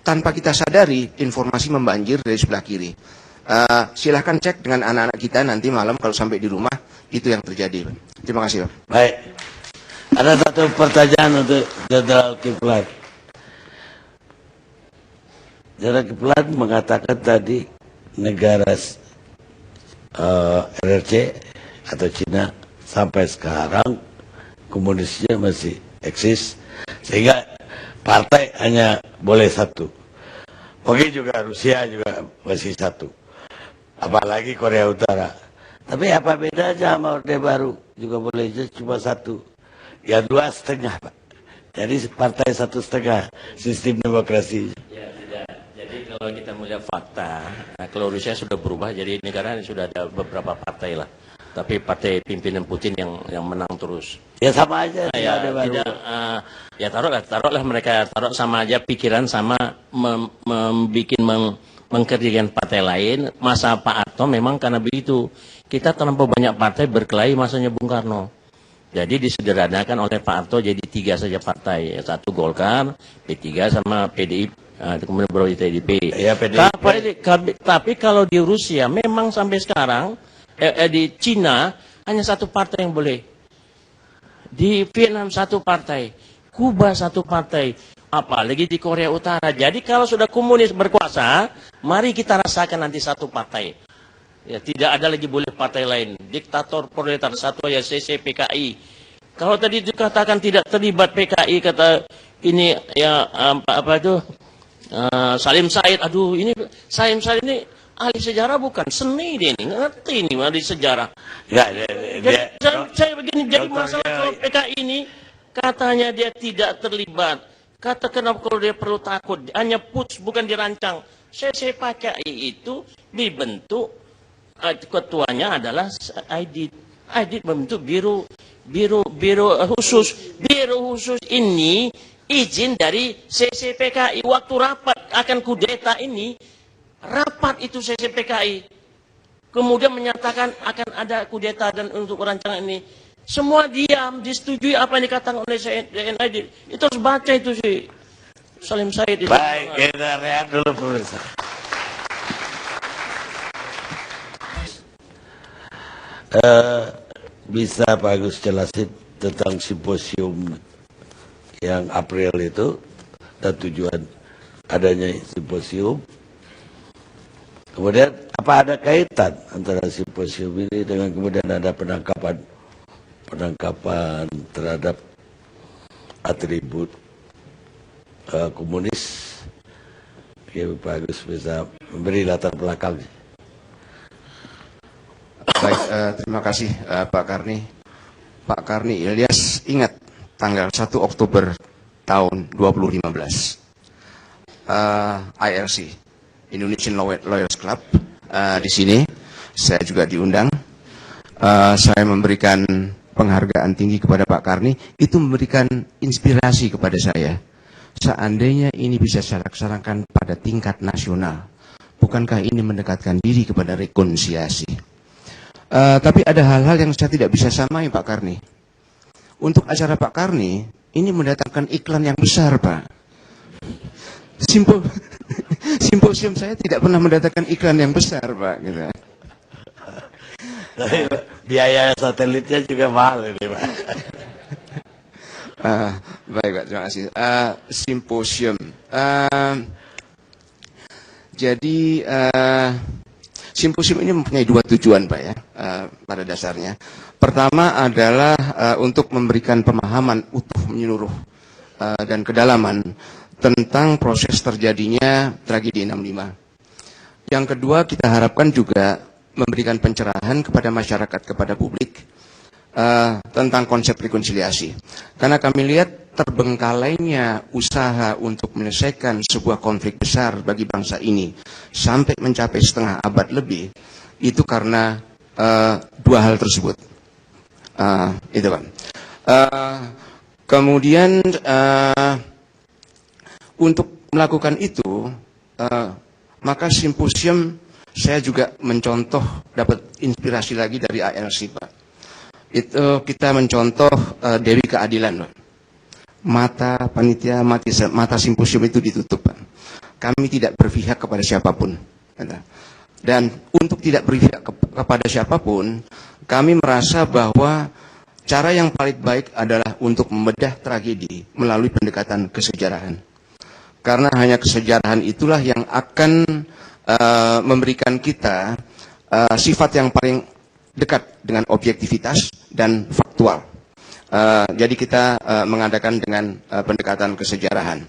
Tanpa kita sadari informasi membanjir dari sebelah kiri. Silahkan cek dengan anak-anak kita nanti malam kalau sampai di rumah itu yang terjadi. Terima kasih, Pak. Baik. Ada satu pertanyaan untuk Jenderal Kiflan. Jenderal Kiflan mengatakan tadi negara RRC atau Cina sampai sekarang komunisnya masih eksis, sehingga partai hanya boleh satu. Mungkin juga Rusia juga masih satu, apalagi Korea Utara. Tapi apa bedanya sama Orde Baru? Juga boleh cuma satu. Ya 2,5, Pak. Jadi partai 1,5 sistem demokrasi. Ya, tidak. Jadi kalau kita melihat fakta, kalau Rusia sudah berubah, jadi negara sudah ada beberapa partai lah. Tapi partai pimpinan Putin yang menang terus. Ya sama aja. Ya tidak. Ya taruhlah mereka taruh sama aja pikiran sama mengkerjakan partai lain. Masa Pak Harto memang karena begitu. Kita terlampau banyak partai berkelahi masanya Bung Karno. Jadi disederhanakan oleh Pak Harto jadi 3 saja partai. Satu Golkar, P3 sama PDIP, kemudian baru TDIP. Ya, PDIP. Tapi kalau di Rusia memang sampai sekarang, di Cina hanya satu partai yang boleh. Di Vietnam satu partai. Kuba satu partai. Apalagi di Korea Utara. Jadi kalau sudah komunis berkuasa, mari kita rasakan nanti satu partai. Ya, tidak ada lagi boleh partai lain. Diktator proletar satu ya CC PKI. Kalau tadi dikatakan tidak terlibat PKI, kata ini ya apa itu Salim Said. Aduh, ini Salim Said ini ahli sejarah bukan, seni dia ini, ngerti ini ahli sejarah. Ya, saya begini, jadi masalah kalau PKI ini katanya dia tidak terlibat. Kata kenapa kalau dia perlu takut, hanya puts bukan dirancang. CC PKI itu dibentuk, ketuanya adalah Aidit membentuk biru khusus. Biru khusus ini izin dari CCPKI. Waktu rapat akan kudeta ini, rapat itu CCPKI. Kemudian menyatakan akan ada kudeta dan untuk rancangan ini. Semua diam, disetujui apa yang dikatakan oleh CNID. Itu harus baca itu sih. Salim Said. Baik, kita rehat dulu pemirsa. Bisa Pak Agus jelasin tentang simposium yang April itu dan tujuan adanya simposium. Kemudian apa ada kaitan antara simposium ini dengan kemudian ada penangkapan terhadap atribut komunis? Ya, Pak Agus bisa memberi latar belakang. Baik, terima kasih Pak Karni. Pak Karni Ilyas ingat tanggal 1 Oktober tahun 2015. ILC, Indonesian Lawyers Club, di sini saya juga diundang. Saya memberikan penghargaan tinggi kepada Pak Karni, itu memberikan inspirasi kepada saya. Seandainya ini bisa saya laksanakan pada tingkat nasional, bukankah ini mendekatkan diri kepada rekonsiliasi? Tapi ada hal-hal yang saya tidak bisa samai Pak Karni. Untuk acara Pak Karni, ini mendatangkan iklan yang besar Pak. Simposium saya tidak pernah mendatangkan iklan yang besar Pak. Gitu. Biaya satelitnya juga mahal ini Pak. Baik Pak, terima kasih. Simposium. Jadi simposium ini mempunyai dua tujuan Pak ya, pada dasarnya. Pertama adalah untuk memberikan pemahaman utuh menyeluruh dan kedalaman tentang proses terjadinya tragedi 65. Yang kedua, kita harapkan juga memberikan pencerahan kepada masyarakat, kepada publik tentang konsep rekonsiliasi. Karena kami lihat terbengkalainya usaha untuk menyelesaikan sebuah konflik besar bagi bangsa ini sampai mencapai setengah abad lebih, itu karena dua hal tersebut. Itu Pak. Kemudian untuk melakukan itu, maka simposium saya juga mencontoh, dapat inspirasi lagi dari ILC Pak. Itu kita mencontoh Dewi Keadilan Pak. Mata panitia, mata simposium itu ditutup Pak. Kami tidak berpihak kepada siapapun. Dan untuk tidak berpihak kepada siapapun, kami merasa bahwa cara yang paling baik adalah untuk membedah tragedi melalui pendekatan kesejarahan. Karena hanya kesejarahan itulah yang akan memberikan kita sifat yang paling dekat dengan objektivitas dan faktual. Jadi kita mengadakan dengan pendekatan kesejarahan.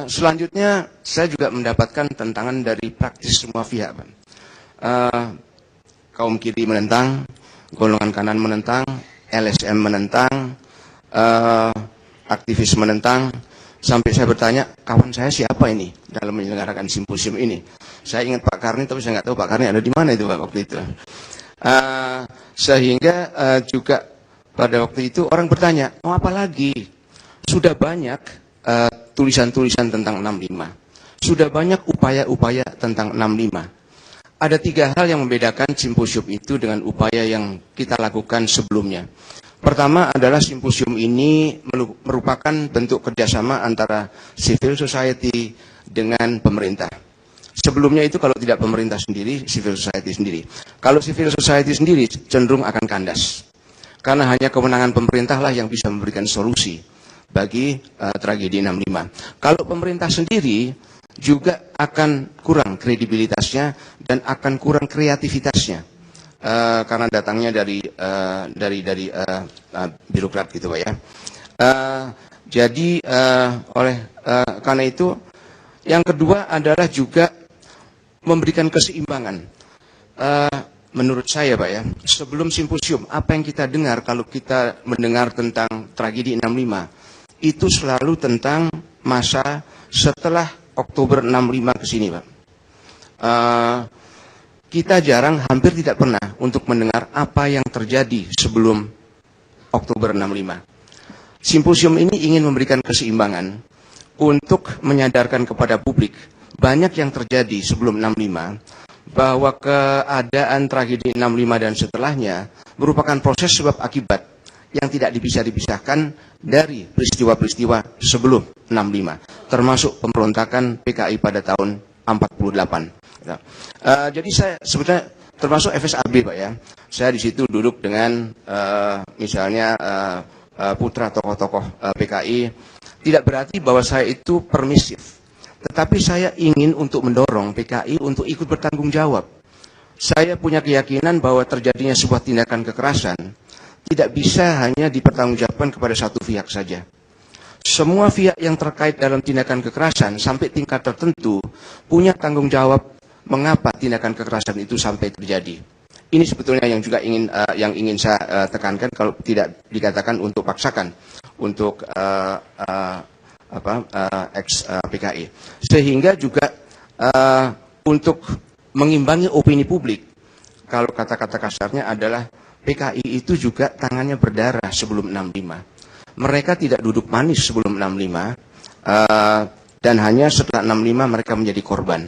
Selanjutnya saya juga mendapatkan tantangan dari praktis semua pihak. Kaum kiri menentang, golongan kanan menentang, LSM menentang, aktivis menentang. Sampai saya bertanya, kawan saya siapa ini dalam menyelenggarakan simposium ini? Saya ingat Pak Karni, tapi saya nggak tahu Pak Karni ada di mana itu Pak waktu itu. Sehingga juga pada waktu itu orang bertanya, mau apa lagi? Sudah banyak tulisan-tulisan tentang 65. Sudah banyak upaya-upaya tentang 65. Ada tiga hal yang membedakan simposium itu dengan upaya yang kita lakukan sebelumnya. Pertama adalah simposium ini merupakan bentuk kerjasama antara civil society dengan pemerintah. Sebelumnya itu kalau tidak pemerintah sendiri, civil society sendiri. Kalau civil society sendiri cenderung akan kandas. Karena hanya kewenangan pemerintah lah yang bisa memberikan solusi bagi tragedi 65. Kalau pemerintah sendiri juga akan kurang kredibilitasnya dan akan kurang kreativitasnya. Karena datangnya dari birokrat gitu Pak ya. Jadi karena itu yang kedua adalah juga memberikan keseimbangan. Menurut saya Pak ya, sebelum simposium apa yang kita dengar kalau kita mendengar tentang tragedi 65 itu selalu tentang masa setelah Oktober 65 ke sini Pak. Kita jarang, hampir tidak pernah untuk mendengar apa yang terjadi sebelum Oktober 65. Simposium ini ingin memberikan keseimbangan untuk menyadarkan kepada publik banyak yang terjadi sebelum 65, bahwa keadaan tragedi 65 dan setelahnya merupakan proses sebab akibat yang tidak bisa dipisahkan dari peristiwa-peristiwa sebelum 65, termasuk pemberontakan PKI pada tahun 48. Jadi saya sebetulnya termasuk FSAB, Pak ya. Saya di situ duduk dengan misalnya putra tokoh-tokoh PKI. Tidak berarti bahwa saya itu permisif, tetapi saya ingin untuk mendorong PKI untuk ikut bertanggung jawab. Saya punya keyakinan bahwa terjadinya sebuah tindakan kekerasan tidak bisa hanya dipertanggungjawabkan kepada satu pihak saja. Semua pihak yang terkait dalam tindakan kekerasan sampai tingkat tertentu punya tanggung jawab mengapa tindakan kekerasan itu sampai terjadi. Ini sebetulnya yang juga ingin saya tekankan, kalau tidak dikatakan untuk paksakan untuk PKI, sehingga juga untuk mengimbangi opini publik. Kalau kata-kata kasarnya adalah PKI itu juga tangannya berdarah sebelum 65. Mereka tidak duduk manis sebelum 65, dan hanya setelah 65 mereka menjadi korban.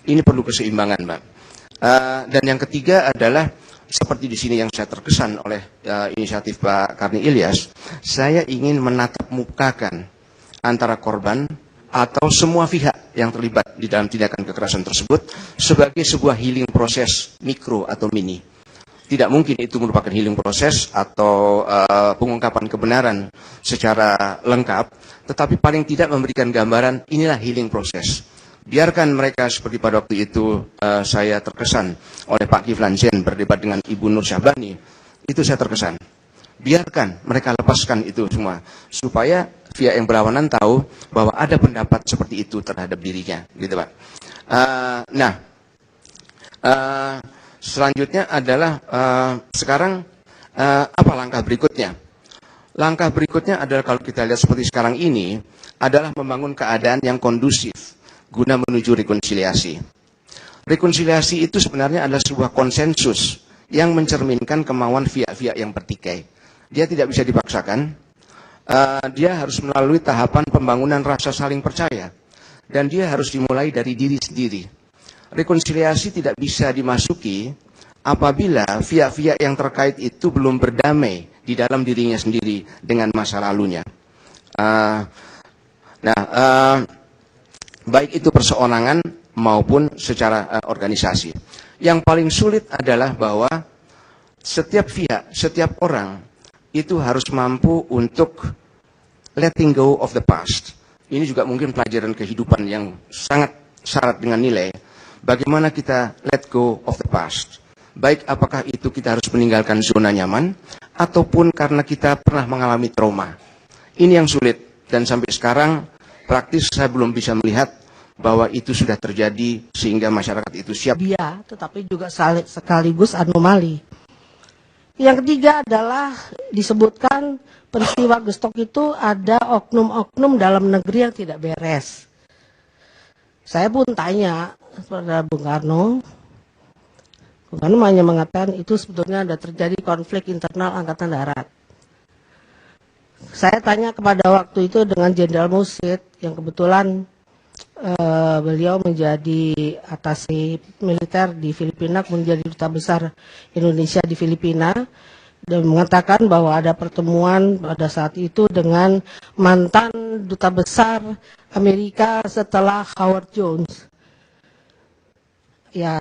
Ini perlu keseimbangan, Mbak. Dan yang ketiga adalah seperti di sini yang saya terkesan oleh inisiatif Pak Karni Ilyas, saya ingin menatap mukakan antara korban atau semua pihak yang terlibat di dalam tindakan kekerasan tersebut sebagai sebuah healing proses mikro atau mini. Tidak mungkin itu merupakan healing proses atau pengungkapan kebenaran secara lengkap, tetapi paling tidak memberikan gambaran inilah healing proses. Biarkan mereka seperti pada waktu itu saya terkesan oleh Pak Kiflan Zen berdebat dengan Ibu Nur Syahbani, itu saya terkesan. Biarkan mereka lepaskan itu semua, supaya pihak yang berlawanan tahu bahwa ada pendapat seperti itu terhadap dirinya, gitu Pak. Selanjutnya adalah sekarang apa langkah berikutnya? Langkah berikutnya adalah kalau kita lihat seperti sekarang ini adalah membangun keadaan yang kondusif guna menuju rekonsiliasi. Rekonsiliasi itu sebenarnya adalah sebuah konsensus yang mencerminkan kemauan pihak-pihak yang bertikai. Dia tidak bisa dipaksakan. Dia harus melalui tahapan pembangunan rasa saling percaya, dan dia harus dimulai dari diri sendiri. Rekonsiliasi tidak bisa dimasuki apabila pihak-pihak yang terkait itu belum berdamai di dalam dirinya sendiri dengan masa lalunya. Baik itu perseorangan maupun secara organisasi. Yang paling sulit adalah bahwa setiap pihak, setiap orang itu harus mampu untuk letting go of the past. Ini juga mungkin pelajaran kehidupan yang sangat syarat dengan nilai. Bagaimana kita let go of the past. Baik apakah itu kita harus meninggalkan zona nyaman, ataupun karena kita pernah mengalami trauma. Ini yang sulit, dan sampai sekarang praktis saya belum bisa melihat bahwa itu sudah terjadi sehingga masyarakat itu siap. Dia, tetapi juga sekaligus anomali. Yang ketiga adalah disebutkan peristiwa Gestok itu ada oknum-oknum dalam negeri yang tidak beres. Saya pun tanya kepada Bung Karno. Bung Karno hanya mengatakan itu sebetulnya ada terjadi konflik internal Angkatan Darat. Saya tanya kepada waktu itu dengan Jenderal Musid yang kebetulan beliau menjadi atase militer di Filipina, menjadi duta besar Indonesia di Filipina, dan mengatakan bahwa ada pertemuan pada saat itu dengan mantan duta besar Amerika setelah Howard Jones. Ya,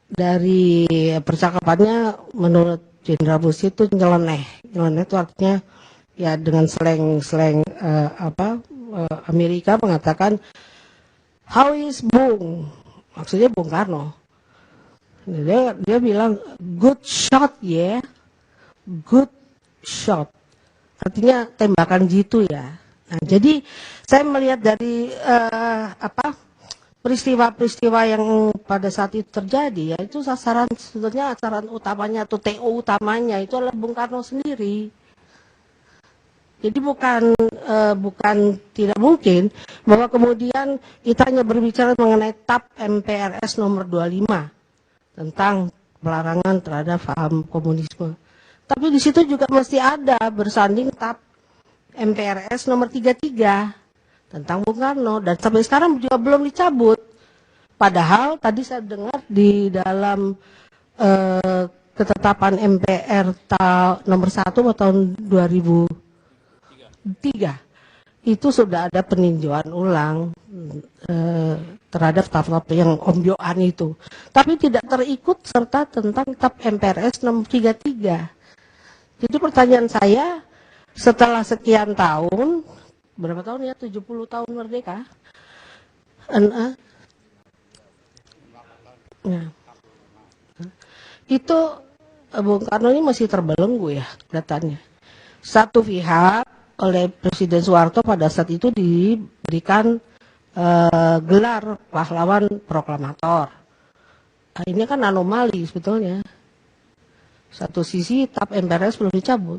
dari percakapannya menurut Jenderal Bush itu nyeleneh. Nyeleneh itu artinya ya dengan slang Amerika mengatakan how is Bung? Maksudnya Bung Karno. Dia bilang good shot ya. Yeah. Good shot. Artinya tembakan jitu ya. Nah, jadi saya melihat dari peristiwa-peristiwa yang pada saat itu terjadi, ya itu sebetulnya sasaran utamanya atau TO utamanya itu adalah Bung Karno sendiri. Jadi bukan tidak mungkin bahwa kemudian kita hanya berbicara mengenai TAP MPRS nomor 25 tentang pelarangan terhadap paham komunisme. Tapi di situ juga mesti ada bersanding TAP MPRS nomor 33 tentang Bung Karno, dan sampai sekarang juga belum dicabut. Padahal tadi saya dengar di dalam ketetapan MPR nomor 1 tahun 2003 itu sudah ada peninjauan ulang terhadap staf-staf yang ombyoan itu. Tapi tidak terikut serta tentang TAP MPRS nomor 33. Jadi pertanyaan saya, setelah sekian tahun, berapa tahun ya, 70 tahun merdeka, itu Bung Karno ini masih terbelenggu ya datanya. Satu pihak oleh Presiden Soeharto pada saat itu diberikan gelar pahlawan proklamator. Nah, ini kan anomali sebetulnya. Satu sisi TAP MPRS belum dicabut.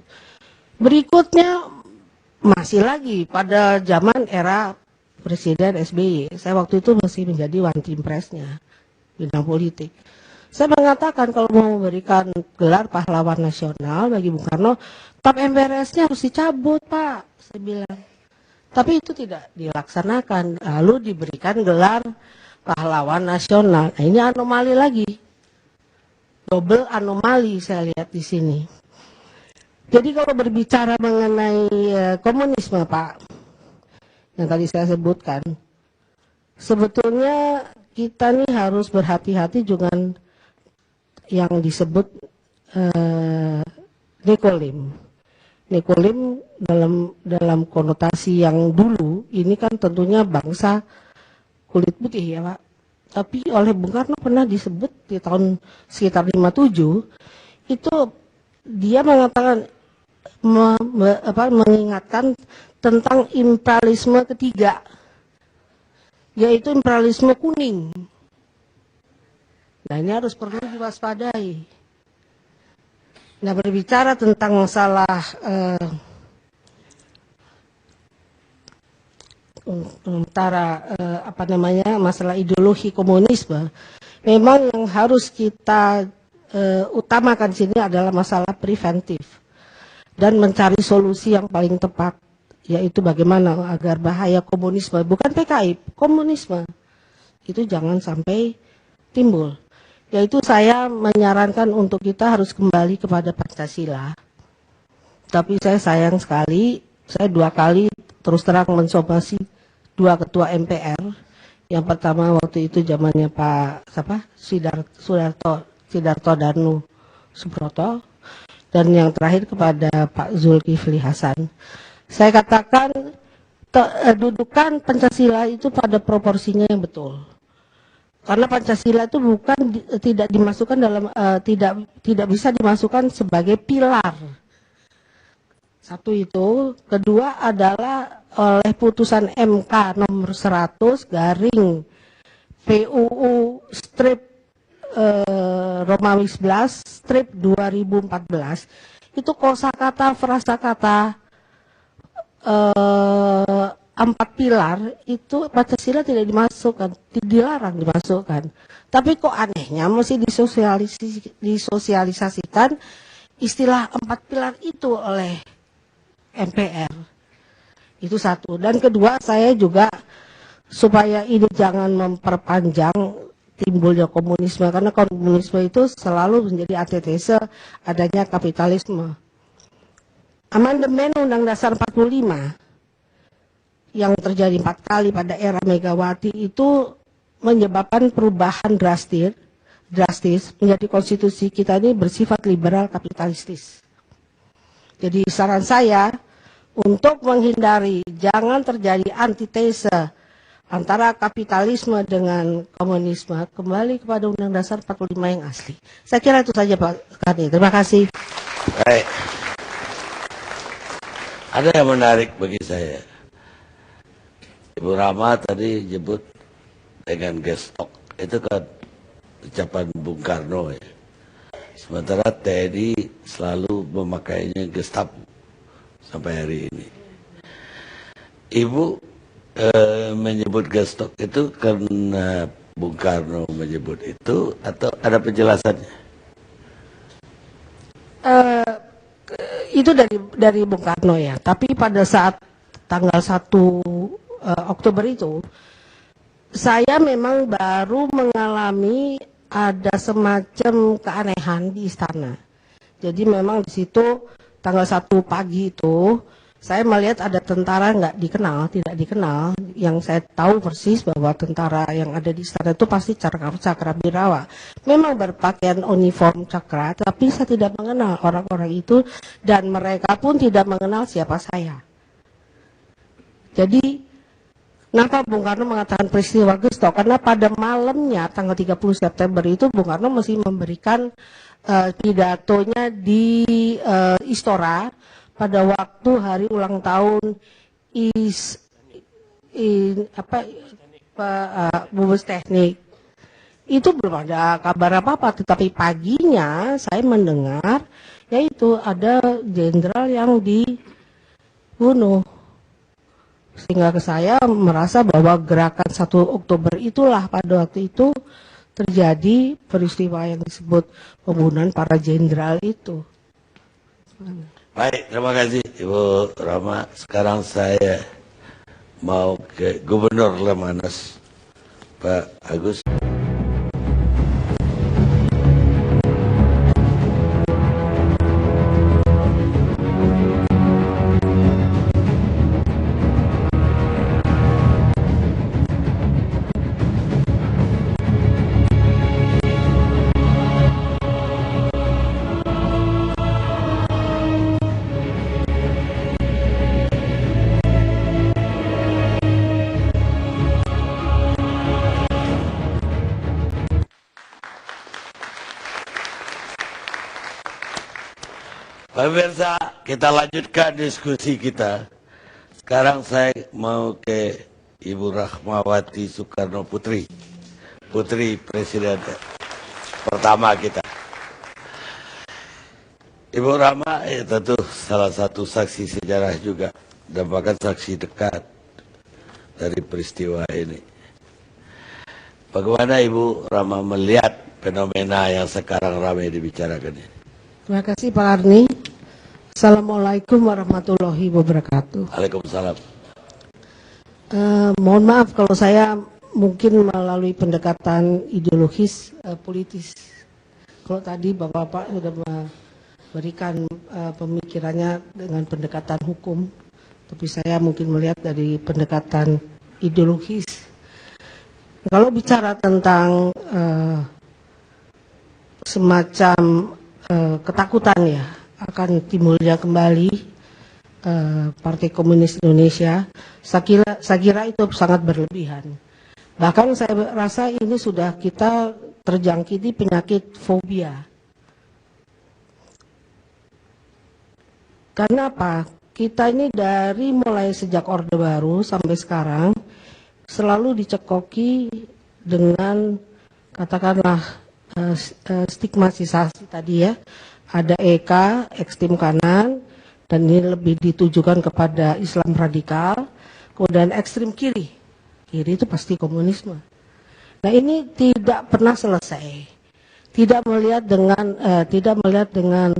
Berikutnya masih lagi pada zaman era Presiden SBY. Saya waktu itu masih menjadi one team press-nya bidang politik. Saya mengatakan kalau mau memberikan gelar pahlawan nasional bagi Bung Karno, TAP MPRS-nya harus dicabut, Pak. Saya bilang. Tapi itu tidak dilaksanakan. Lalu diberikan gelar pahlawan nasional. Nah, ini anomali lagi. Double anomali saya lihat di sini. Jadi kalau berbicara mengenai komunisme, Pak, yang tadi saya sebutkan, sebetulnya kita nih harus berhati-hati dengan yang disebut nekolim. Nekolim dalam konotasi yang dulu, ini kan tentunya bangsa kulit putih ya Pak. Tapi oleh Bung Karno pernah disebut di tahun sekitar 57, itu dia mengatakan, mengingatkan tentang imperialisme ketiga, yaitu imperialisme kuning. Nah ini harus perlu diwaspadai. Nah berbicara tentang masalah masalah ideologi komunisme, memang yang harus kita utamakan di sini adalah masalah preventif dan mencari solusi yang paling tepat, yaitu bagaimana agar bahaya komunisme, bukan PKI, komunisme itu jangan sampai timbul. Yaitu saya menyarankan untuk kita harus kembali kepada Pancasila. Tapi saya sayang sekali, saya 2 kali terus terang mensomasi 2 ketua MPR. Yang pertama waktu itu zamannya Pak Sidarto Danu Subroto, dan yang terakhir kepada Pak Zulkifli Hasan. Saya katakan dudukan Pancasila itu pada proporsinya yang betul. Karena Pancasila itu tidak dimasukkan dalam tidak bisa dimasukkan sebagai pilar. Satu itu, kedua adalah oleh putusan MK nomor 100 garing PUU strip Romawi 11 strip 2014 itu kosakata frasakata 4 pilar itu Pancasila tidak dimasukkan, dilarang dimasukkan. Tapi kok anehnya mesti disosialisasikan istilah 4 pilar itu oleh MPR. Itu satu. Dan kedua, saya juga supaya ini jangan memperpanjang timbulnya komunisme, karena komunisme itu selalu menjadi antitesa adanya kapitalisme. Amandemen Undang Dasar 45 yang terjadi 4 kali pada era Megawati itu menyebabkan perubahan drastis menjadi konstitusi kita ini bersifat liberal kapitalistis. Jadi saran saya untuk menghindari jangan terjadi antitese antara kapitalisme dengan komunisme, kembali kepada Undang Dasar 45 yang asli. Saya kira itu saja Pak Kani. Terima kasih. Baik. Ada yang menarik bagi saya. Ibu Rama tadi nyebut dengan gestok, itu kan ucapan Bung Karno ya. Sementara TNI selalu memakainya Gestapo sampai hari ini. Ibu menyebut gestok itu karena Bung Karno menyebut itu atau ada penjelasannya? Itu dari Bung Karno ya. Tapi pada saat tanggal 1 Oktober itu, saya memang baru mengalami ada semacam keanehan di istana. Jadi memang di situ tanggal 1 pagi itu saya melihat ada tentara tidak dikenal, yang saya tahu persis bahwa tentara yang ada di istana itu pasti Cakrawirawa. Memang berpakaian uniform Cakra, tapi saya tidak mengenal orang-orang itu dan mereka pun tidak mengenal siapa saya. Jadi kenapa Bung Karno mengatakan peristiwa gestok? Karena pada malamnya tanggal 30 September itu Bung Karno masih memberikan pidatonya di Istora pada waktu hari ulang tahun Bubes Teknik. Itu belum ada kabar apa-apa, tetapi paginya saya mendengar yaitu ada jenderal yang dibunuh. Sehingga saya merasa bahwa gerakan 1 Oktober itulah pada waktu itu terjadi peristiwa yang disebut pembunuhan para jenderal itu. Baik, terima kasih Ibu Rama. Sekarang saya mau ke Gubernur Lemhanas, Pak Agus. Pemirsa, kita lanjutkan diskusi kita. Sekarang saya mau ke Ibu Rahmawati Soekarno Putri, Putri Presiden pertama kita. Ibu Rahma tentu salah satu saksi sejarah juga dan bahkan saksi dekat dari peristiwa ini. Bagaimana Ibu Rahma melihat fenomena yang sekarang ramai dibicarakan ini? Terima kasih Pak Arni. Assalamualaikum warahmatullahi wabarakatuh. Waalaikumsalam. Mohon maaf kalau saya mungkin melalui pendekatan ideologis politis. Kalau tadi Bapak-Bapak sudah memberikan pemikirannya dengan pendekatan hukum, tapi saya mungkin melihat dari pendekatan ideologis. Kalau bicara tentang semacam ketakutan ya akan timbulnya kembali Partai Komunis Indonesia, saya kira itu sangat berlebihan. Bahkan saya rasa ini sudah kita terjangkiti penyakit fobia. Karena apa? Kita ini dari mulai sejak Orde Baru sampai sekarang selalu dicekoki dengan katakanlah stigmatisasi tadi ya. Ada EK, ekstrem kanan, dan ini lebih ditujukan kepada Islam radikal, kemudian ekstrem kiri. Kiri itu pasti komunisme. Nah ini tidak pernah selesai. Tidak melihat dengan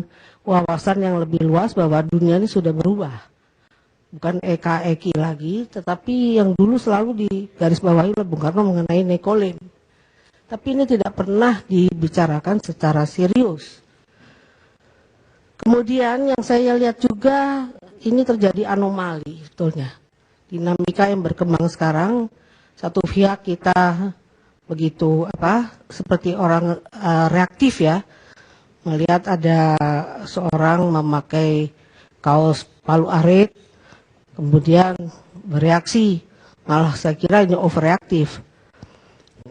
wawasan yang lebih luas bahwa dunia ini sudah berubah. Bukan EK, EKI lagi, tetapi yang dulu selalu digarisbawahi oleh Bung Karno mengenai nekolim. Tapi ini tidak pernah dibicarakan secara serius. Kemudian yang saya lihat juga ini terjadi anomali sebetulnya. Dinamika yang berkembang sekarang, satu pihak kita begitu seperti orang reaktif ya, melihat ada seorang memakai kaos palu arit, kemudian bereaksi, malah saya kira ini overreaktif.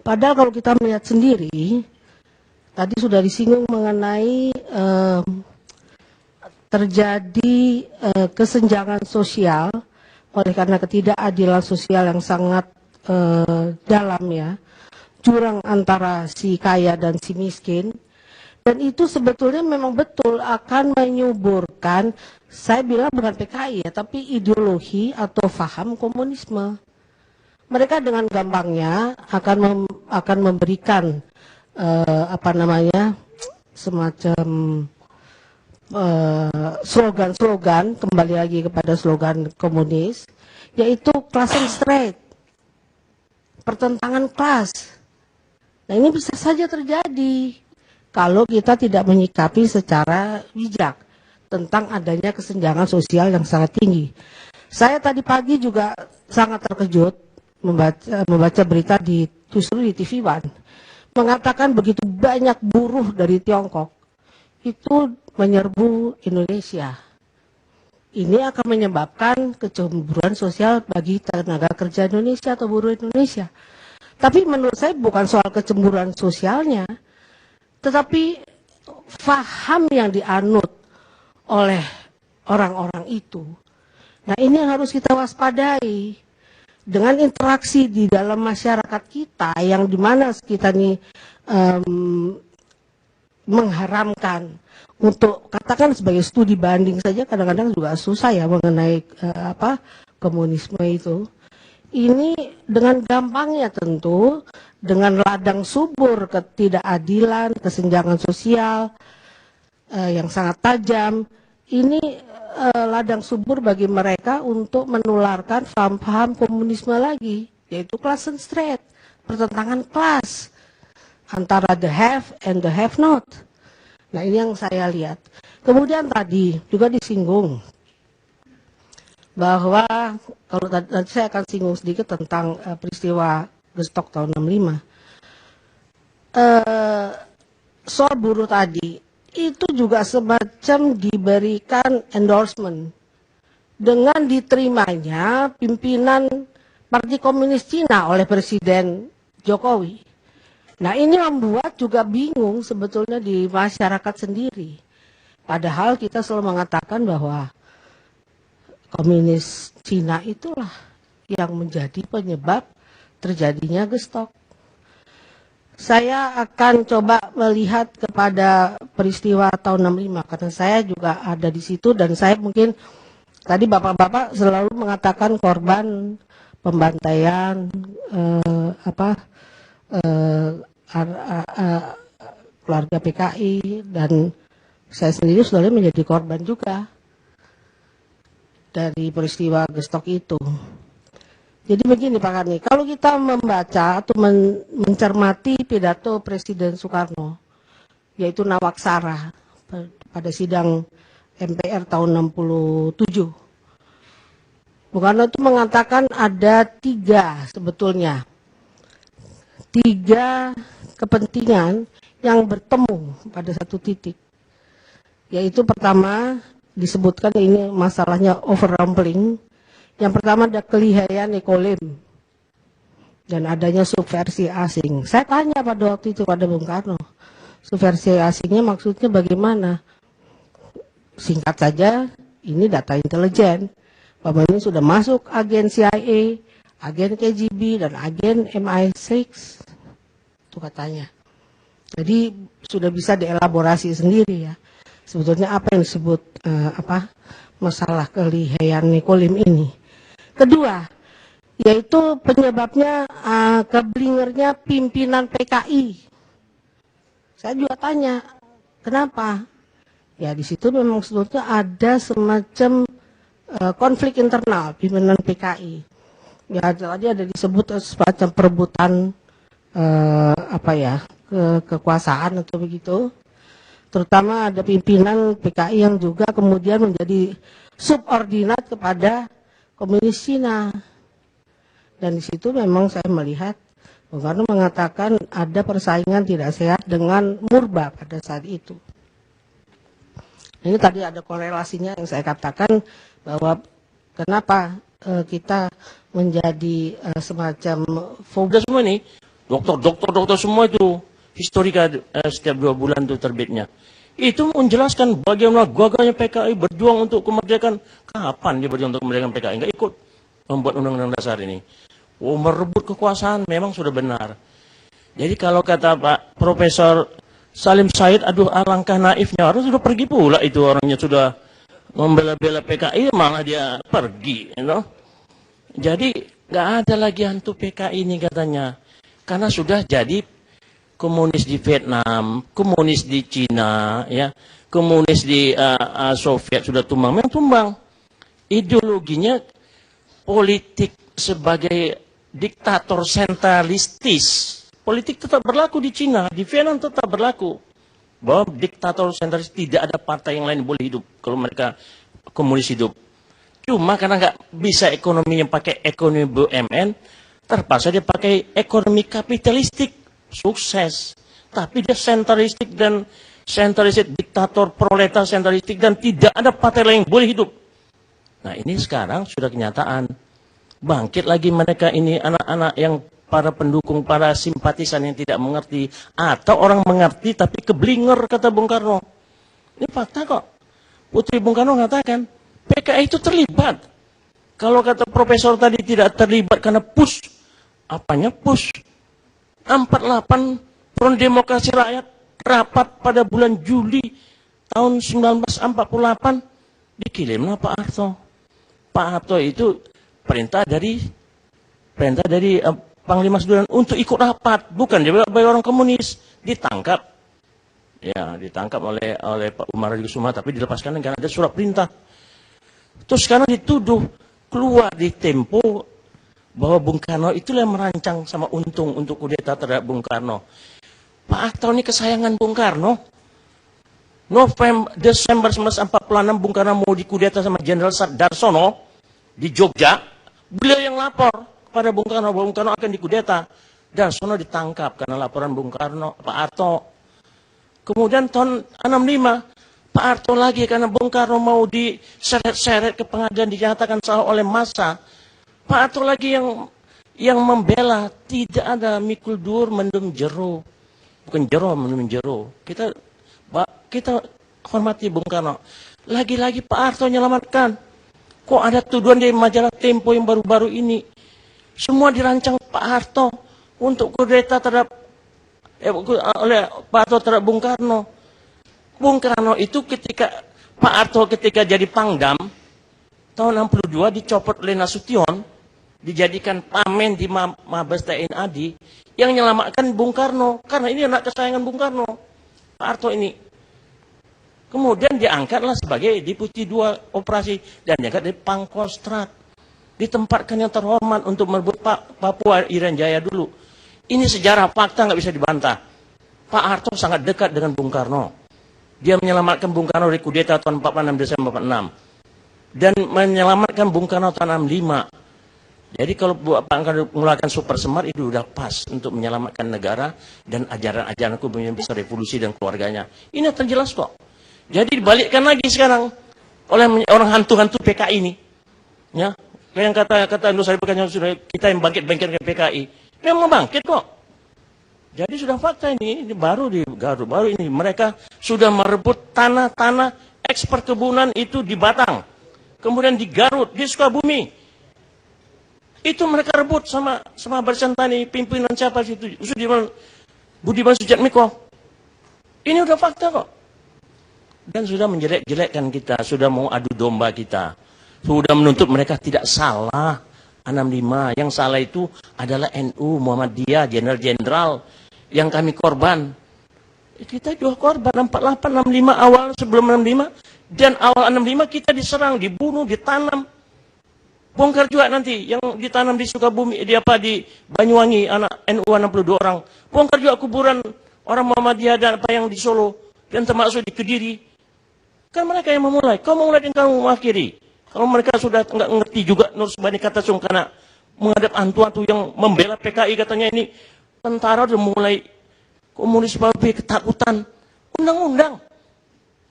Padahal kalau kita melihat sendiri, tadi sudah disinggung mengenai terjadi kesenjangan sosial oleh karena ketidakadilan sosial yang sangat dalam ya, jurang antara si kaya dan si miskin, dan itu sebetulnya memang betul akan menyuburkan, saya bilang bukan PKI ya, tapi ideologi atau faham komunisme. Mereka dengan gampangnya akan memberikan semacam slogan-slogan, kembali lagi kepada slogan komunis, yaitu class and straight, pertentangan kelas. Nah, ini bisa saja terjadi kalau kita tidak menyikapi secara bijak tentang adanya kesenjangan sosial yang sangat tinggi. Saya tadi pagi juga sangat terkejut membaca berita justru di TV One, mengatakan begitu banyak buruh dari Tiongkok itu menyerbu Indonesia. Ini akan menyebabkan kecemburuan sosial bagi tenaga kerja Indonesia atau buruh Indonesia. Tapi menurut saya bukan soal kecemburuan sosialnya, tetapi faham yang dianut oleh orang-orang itu. Nah, ini yang harus kita waspadai. Dengan interaksi di dalam masyarakat kita, yang dimana kita nih mengharamkan untuk, katakan sebagai studi banding saja, kadang-kadang juga susah ya mengenai komunisme itu. Ini dengan gampangnya tentu, dengan ladang subur ketidakadilan, kesenjangan sosial yang sangat tajam, ini ladang subur bagi mereka untuk menularkan paham-paham komunisme lagi, yaitu class and straight, pertentangan kelas antara the have and the have not. Nah, ini yang saya lihat. Kemudian tadi juga disinggung bahwa, kalau nanti saya akan singgung sedikit tentang peristiwa Gestok tahun 65. Soal buruh tadi, itu juga semacam diberikan endorsement dengan diterimanya pimpinan Partai Komunis Cina oleh Presiden Jokowi. Nah, ini membuat juga bingung sebetulnya di masyarakat sendiri. Padahal kita selalu mengatakan bahwa komunis Cina itulah yang menjadi penyebab terjadinya Gestok. Saya akan coba melihat kepada peristiwa tahun 65 karena saya juga ada di situ, dan saya mungkin tadi bapak-bapak selalu mengatakan korban pembantaian keluarga PKI, dan saya sendiri sebenarnya menjadi korban juga dari peristiwa Gestok itu. Jadi begini Pak Karni, kalau kita membaca atau mencermati pidato Presiden Soekarno, yaitu Nawaksara pada sidang MPR tahun 67, Bung Karno itu mengatakan ada tiga kepentingan yang bertemu pada satu titik. Yaitu pertama disebutkan ini masalahnya overrumpling. Yang pertama ada kelihayan ekolim dan adanya subversi asing. Saya tanya pada waktu itu pada Bung Karno, subversi asingnya maksudnya bagaimana? Singkat saja, ini data intelijen. Bahwa ini sudah masuk agen CIA, agen KGB, dan agen MI6. Itu katanya. Jadi sudah bisa dielaborasi sendiri ya. Sebetulnya apa yang disebut masalah kelihayan ekolim ini. Kedua, yaitu penyebabnya keblingernya pimpinan PKI. Saya juga tanya, kenapa? Ya di situ memang sebetulnya ada semacam konflik internal pimpinan PKI. Ya tadi ada disebut semacam perebutan kekuasaan atau begitu. Terutama ada pimpinan PKI yang juga kemudian menjadi subordinat kepada Komunis Cina. Dan di situ memang saya melihat Bung Karno mengatakan ada persaingan tidak sehat dengan Murba pada saat itu. Ini tadi ada korelasinya yang saya katakan bahwa kenapa kita menjadi semacam Udah semua nih, dokter semua itu historika setiap 2 bulan itu terbitnya. Itu menjelaskan bagaimana gagahnya PKI berjuang untuk kemerdekaan. Kapan dia berjuang untuk kemerdekaan PKI? Enggak ikut membuat undang-undang dasar ini. Merebut kekuasaan memang sudah benar. Jadi kalau kata Pak Profesor Salim Said, aduh alangkah naifnya, harus sudah pergi pula itu orangnya, sudah membela-bela PKI malah dia pergi. Jadi nggak ada lagi hantu PKI ini katanya. Karena sudah jadi komunis di Vietnam, komunis di Cina, ya, komunis di Soviet sudah tumbang, memang tumbang. Ideologinya politik sebagai diktator sentralistis. Politik tetap berlaku di Cina, di Vietnam tetap berlaku. Bahwa diktator sentralistis tidak ada partai yang lain boleh hidup kalau mereka komunis hidup. Cuma karena nggak bisa ekonominya pakai ekonomi BUMN, terpaksa dia pakai ekonomi kapitalistik, sukses. Tapi dia sentralistik dan sentralistik, diktator proletar sentralistik, dan tidak ada partai lain yang boleh hidup. Nah ini sekarang sudah kenyataan. Bangkit lagi mereka ini, anak-anak yang para pendukung, para simpatisan yang tidak mengerti. Atau orang mengerti tapi keblinger, kata Bung Karno. Ini fakta kok. Putri Bung Karno mengatakan, PKI itu terlibat. Kalau kata profesor tadi tidak terlibat karena push. Apanya push? 48 Front Demokrasi Rakyat rapat pada bulan Juli tahun 1948 dikirimlah Pak Harto. Pak Harto itu perintah dari Panglima Sudirman untuk ikut rapat, bukan dia bagi orang komunis, ditangkap. Ya, ditangkap oleh Pak Umar Kusuma, tapi dilepaskan karena ada surat perintah. Terus sekarang dituduh keluar di Tempo bahwa Bung Karno itulah yang merancang sama Untung untuk kudeta terhadap Bung Karno. Pak Harto ini kesayangan Bung Karno. Desember 1946 Bung Karno mau dikudeta sama Jenderal Darsono di Jogja. Beliau yang lapor kepada Bung Karno bahwa Bung Karno akan dikudeta. Darsono ditangkap karena laporan Bung Karno, Pak Harto. Kemudian tahun 65 Pak Harto lagi karena Bung Karno mau diseret-seret ke pengadilan, dinyatakan salah oleh massa. Pak Harto lagi yang membela, tidak ada mikul dur mendem jero. Bukan jero mendem jero. Kita hormati Bung Karno. Lagi-lagi Pak Harto menyelamatkan. Kok ada tuduhan di majalah Tempo yang baru-baru ini? Semua dirancang Pak Harto untuk kudeta terhadap oleh Pak Harto terhadap Bung Karno. Bung Karno itu Pak Harto ketika jadi Pangdam tahun 62 dicopot oleh Nasution, dijadikan pamen di Mabes TNI AD yang menyelamatkan Bung Karno karena ini anak kesayangan Bung Karno. Pak Harto ini kemudian diangkatlah sebagai Deputi 2 Operasi dan diangkat dari Pangkostrat, ditempatkan yang terhormat untuk merebut Papua Irian Jaya dulu. Ini sejarah fakta nggak bisa dibantah. Pak Harto sangat dekat dengan Bung Karno. Dia menyelamatkan Bung Karno dari kudeta tahun 46 Desember 46 dan menyelamatkan Bung Karno tahun 65. Jadi kalau Pak Karno mengeluarkan Super Semar itu sudah pas untuk menyelamatkan negara dan ajaran-ajaran kebudayaan besar revolusi dan keluarganya. Ini terjelas kok. Jadi dibalikkan lagi sekarang oleh orang hantu-hantu PKI ini. Ya, yang kata Nusari Pekannya sudah kita yang bangkit-bangkitkan PKI. Memang bangkit kok. Jadi sudah fakta ini baru di Garut, baru ini mereka sudah merebut tanah-tanah ekspor kebunan itu di Batang. Kemudian di Garut, di Sukabumi. Itu mereka rebut sama Barisan Tani, pimpinan siapa situ? Budiman Sujatmiko. Ini udah fakta kok. Dan sudah menjelek-jelekkan kita, sudah mau adu domba kita. Sudah menuntut mereka tidak salah. 65, yang salah itu adalah NU, Muhammadiyah, jenderal-jenderal yang kami korban. Kita juga korban 48, 65 awal sebelum 65 dan awal 65 kita diserang, dibunuh, ditanam. Bongkar juga nanti yang ditanam di Sukabumi, di Banyuwangi, anak NU 62 orang. Bongkar juga kuburan orang Muhammadiyah dan apa yang di Solo dan termasuk di Kediri. Kan mereka yang memulai. Kau memulai dan kamu mengakhiri. Kalau mereka sudah nggak ngerti juga Nur Subhani kata karena menghadap hantu-hantu yang membela PKI katanya ini tentara udah mulai komunis babi ketakutan. Undang-undang.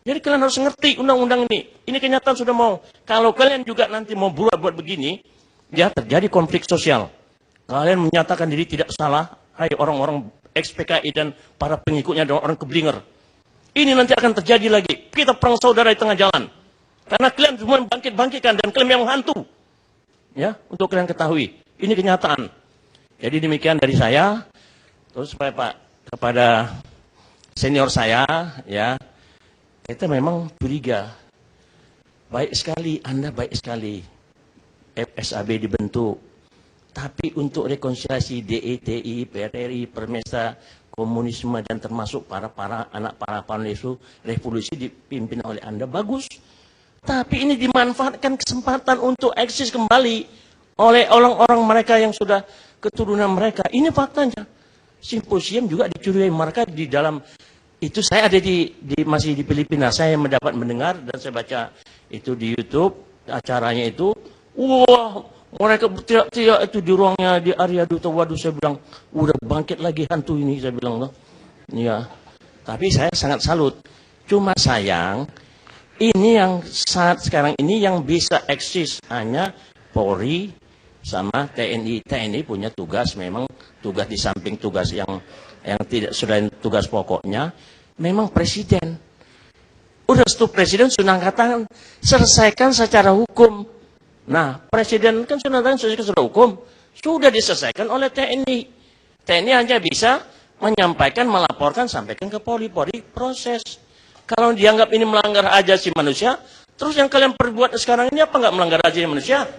Jadi kalian harus ngerti undang-undang ini. Ini kenyataan sudah mau. Kalau kalian juga nanti mau buat begini, ya terjadi konflik sosial. Kalian menyatakan diri tidak salah, hai orang-orang ex-PKI dan para pengikutnya dan orang keblinger. Ini nanti akan terjadi lagi. Kita perang saudara di tengah jalan. Karena kalian semua bangkit-bangkitkan dan kalian yang hantu. Ya, untuk kalian ketahui. Ini kenyataan. Jadi demikian dari saya. Terus supaya Pak kepada senior saya, ya, kita memang curiga. Baik sekali, Anda baik sekali. FSAB dibentuk. Tapi untuk rekonsiliasi DETI, PRRI, Permesta, komunisme dan termasuk para anak para pahlawan revolusi dipimpin oleh Anda, bagus. Tapi ini dimanfaatkan kesempatan untuk eksis kembali oleh orang-orang mereka yang sudah keturunan mereka. Ini faktanya. Simposium juga dicurigai mereka di dalam itu. Saya ada masih di Filipina, saya mendapat mendengar dan saya baca itu di YouTube acaranya itu. Wah, mereka teriak-teriak itu di ruangnya di area Duta. Waduh, saya bilang udah bangkit lagi hantu ini, saya bilang loh. Ya, tapi saya sangat salut. Cuma sayang ini yang saat sekarang ini yang bisa eksis hanya Polri sama TNI. TNI punya tugas, memang tugas di samping tugas yang tidak selain tugas pokoknya, memang presiden. Udah stop presiden sudah katakan selesaikan secara hukum. Nah, presiden kan sudah selesaikan secara hukum, sudah diselesaikan oleh TNI. TNI hanya bisa menyampaikan, melaporkan, sampaikan ke Polri. Polri proses. Kalau dianggap ini melanggar hak asasi manusia, terus yang kalian perbuat sekarang ini apa nggak melanggar hak asasi manusia?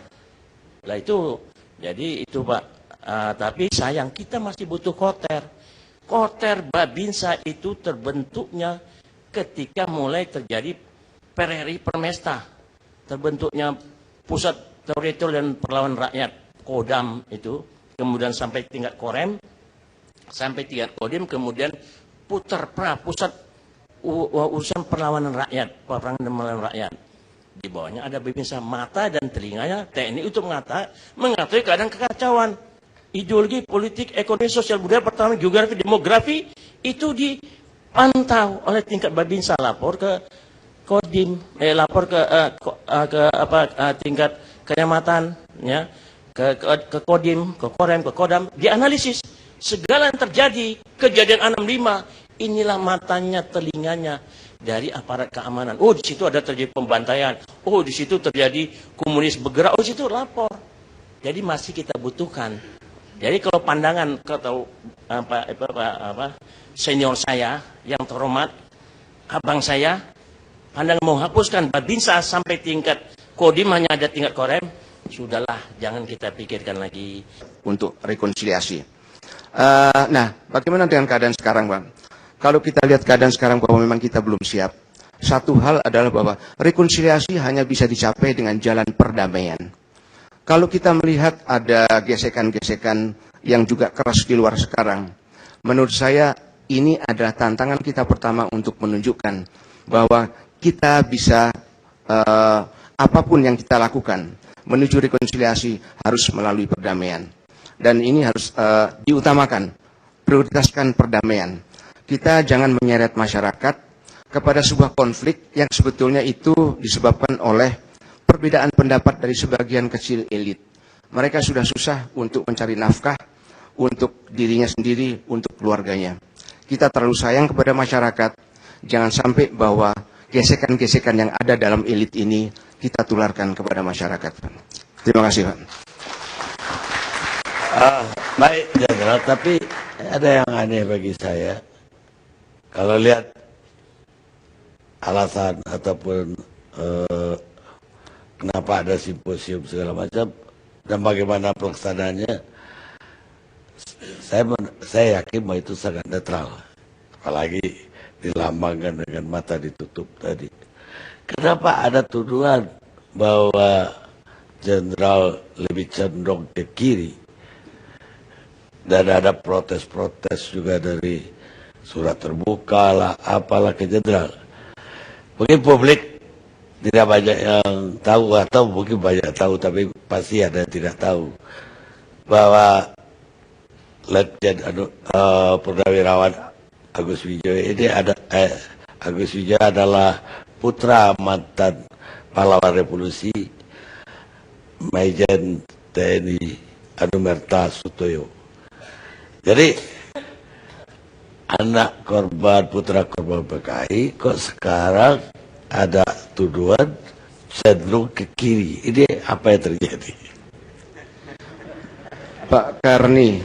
Lah itu, jadi itu Pak. Tapi sayang kita masih butuh Koter. Koter Babinsa itu terbentuknya ketika mulai terjadi Pereri Permesta. Terbentuknya Pusat Teritorial dan Perlawanan Rakyat, Kodam itu. Kemudian sampai tingkat Korem, sampai tingkat Kodim, kemudian Puterpra, Pusat Urusan Perlawanan Rakyat, Peperangan dan Perlawanan Rakyat. Di bawahnya ada Babinsa, mata dan telinganya TNI untuk mengetahui keadaan kekacauan. Ideologi, politik, ekonomi, sosial, budaya, pertahanan, geografi, demografi itu dipantau oleh tingkat Babinsa, lapor ke Kodim, lapor ke tingkat kecamatan, ya, ke Kodim, ke Korem, ke Kodam, dianalisis segala yang terjadi, kejadian 65, inilah matanya, telinganya dari aparat keamanan. Oh, di situ ada terjadi pembantaian. Oh, di situ terjadi komunis bergerak. Oh, di situ lapor. Jadi masih kita butuhkan. Jadi kalau pandangan atau senior saya yang terhormat, abang saya, pandangan menghapuskan Babinsa sampai tingkat Kodim hanya ada tingkat Korem, sudahlah, jangan kita pikirkan lagi. Untuk rekonsiliasi. Nah, bagaimana dengan keadaan sekarang, Bang? Kalau kita lihat keadaan sekarang bahwa memang kita belum siap, satu hal adalah bahwa rekonsiliasi hanya bisa dicapai dengan jalan perdamaian. Kalau kita melihat ada gesekan-gesekan yang juga keras di luar sekarang, menurut saya ini adalah tantangan kita pertama untuk menunjukkan bahwa kita bisa, apapun yang kita lakukan, menuju rekonsiliasi harus melalui perdamaian. Dan ini harus diutamakan, prioritaskan perdamaian. Kita jangan menyeret masyarakat kepada sebuah konflik yang sebetulnya itu disebabkan oleh perbedaan pendapat dari sebagian kecil elit. Mereka sudah susah untuk mencari nafkah untuk dirinya sendiri, untuk keluarganya. Kita terlalu sayang kepada masyarakat, jangan sampai bahwa gesekan-gesekan yang ada dalam elit ini kita tularkan kepada masyarakat. Terima kasih, Pak. Baik, Jenderal, tapi ada yang aneh bagi saya. Kalau lihat alasan ataupun kenapa ada simposium segala macam dan bagaimana pelaksanaannya, saya yakin bahwa itu sangat netral, apalagi dilambangkan dengan mata ditutup tadi. Kenapa ada tuduhan bahwa Jenderal lebih cenderung ke kiri dan ada protes-protes juga dari surat terbuka lah, apalah ke Jenderal? Mungkin publik tidak banyak yang tahu, atau mungkin banyak tahu tapi pasti ada yang tidak tahu bahwa Letjen Purnawirawan Agus Wijoyo ini Agus Wijoyo adalah putra mantan pahlawan revolusi Majen TNI Anumerta Sutoyo. Jadi anak korban, putra korban PKI kok sekarang ada tuduhan cenderung ke kiri. Ini apa yang terjadi? Pak Karni,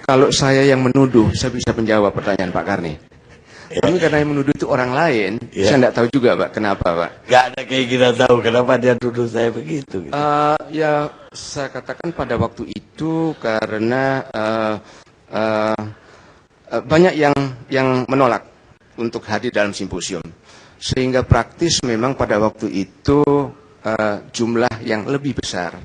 kalau saya yang menuduh, saya bisa menjawab pertanyaan Pak Karni. Tapi karena yang menuduh itu orang lain, saya tidak tahu juga, Pak, kenapa, Pak. Gak ada keinginan tahu kenapa dia tuduh saya begitu. Gitu. Ya, saya katakan pada waktu itu karena banyak yang menolak untuk hadir dalam simposium. Sehingga praktis memang pada waktu itu jumlah yang lebih besar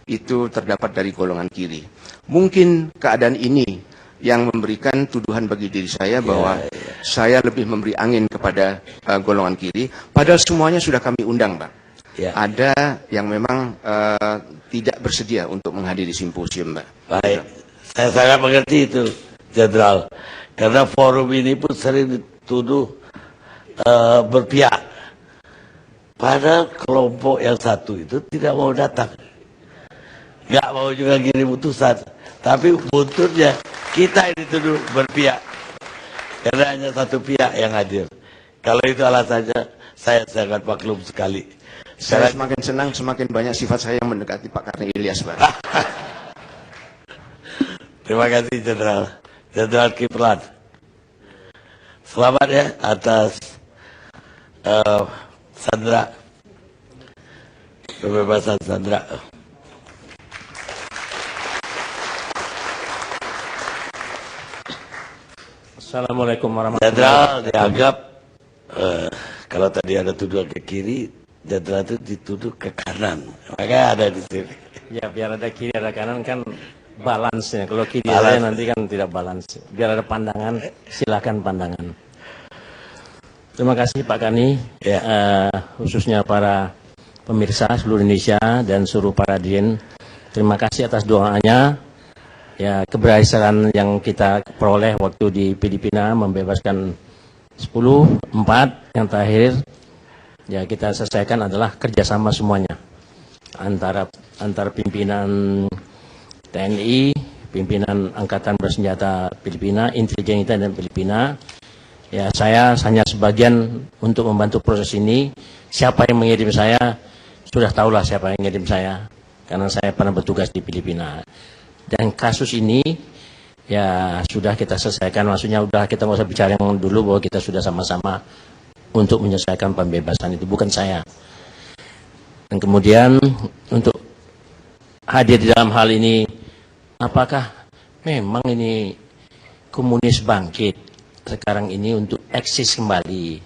itu terdapat dari golongan kiri. Mungkin keadaan ini yang memberikan tuduhan bagi diri saya bahwa saya lebih memberi angin kepada golongan kiri. Padahal semuanya sudah kami undang, Pak. Ada yang memang tidak bersedia untuk menghadiri simposium, Pak. Baik, saya sangat mengerti itu, Jenderal. Karena forum ini pun sering dituduh berpihak. Padahal kelompok yang satu itu tidak mau datang. Nggak mau juga kirim utusan. Tapi buntutnya kita ini dituduh berpihak. Karena hanya satu pihak yang hadir. Kalau itu alasannya, saya sangat maklum sekali. Saya semakin senang, semakin banyak sifat saya yang mendekati Pak Karni Ilyas, Pak. Terima kasih, Jenderal. Jenderal Kiplan. Selamat ya atas Sandra. Kebebasan Sandra. Assalamualaikum warahmatullahi Jenderal wabarakatuh. dianggap kalau tadi ada tuduhan ke kiri, Jenderal itu dituduh ke kanan. Makanya ada di sini. Ya, biar ada kiri ada kanan kan balance-nya. Kalau kiri ada nanti kan tidak balance. Biar ada pandangan, silakan pandangan. Terima kasih Pak Kani, khususnya para pemirsa seluruh Indonesia dan seluruh para hadirin. Terima kasih atas doanya. Ya, keberhasilan yang kita peroleh waktu di Filipina membebaskan 10-4 yang terakhir ya kita selesaikan adalah kerjasama semuanya antara pimpinan TNI, pimpinan Angkatan Bersenjata Filipina, intelijen kita dan Filipina. Ya, saya hanya sebagian untuk membantu proses ini. Siapa yang mengirim saya sudah tahulah siapa yang mengirim saya karena saya pernah bertugas di Filipina. Dan kasus ini ya sudah kita selesaikan, maksudnya udah kita nggak usah bicara yang dulu bahwa kita sudah sama-sama untuk menyelesaikan pembebasan itu, bukan saya. Dan kemudian untuk hadir di dalam hal ini, apakah memang ini komunis bangkit sekarang ini untuk eksis kembali?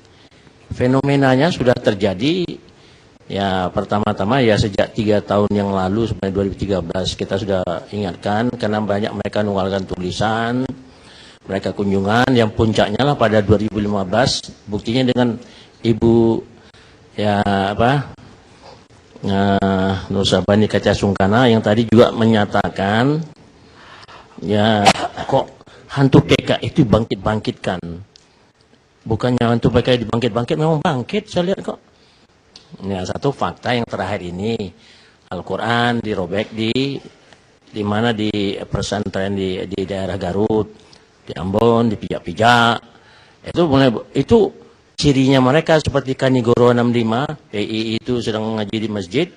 Fenomenanya sudah terjadi. Ya, pertama-tama ya sejak 3 tahun yang lalu sampai 2013 kita sudah ingatkan karena banyak mereka mengeluarkan tulisan, mereka kunjungan yang puncaknya lah pada 2015, buktinya dengan Ibu Nur Sabani Kaca Sungkana yang tadi juga menyatakan ya kok hantu PK itu bangkit-bangkitkan. Bukannya hantu PK dibangkit-bangkit, memang bangkit saya lihat kok. Ya, satu fakta yang terakhir ini Al-Quran dirobek di mana di pesantren di daerah Garut, di Ambon, dipijak-pijak. Itu cirinya mereka seperti Kanigoro 65, PI itu sedang ngaji di masjid,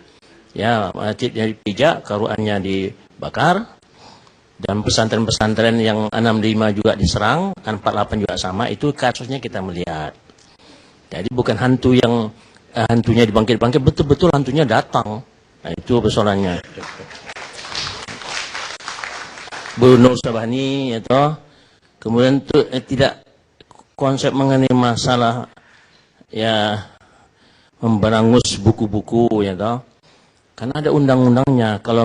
ya masjidnya dipijak, Qurannya dibakar, dan pesantren-pesantren yang 65 juga diserang, kan 48 juga sama, itu kasusnya kita melihat. Jadi bukan hantu yang hantunya dibangkit-bangkit, betul-betul hantunya datang. Nah, itu persoalannya. Bu Nur Sabani itu kemudian itu tidak konsep mengenai masalah ya memberangus buku-buku ya toh. Karena ada undang-undangnya. Kalau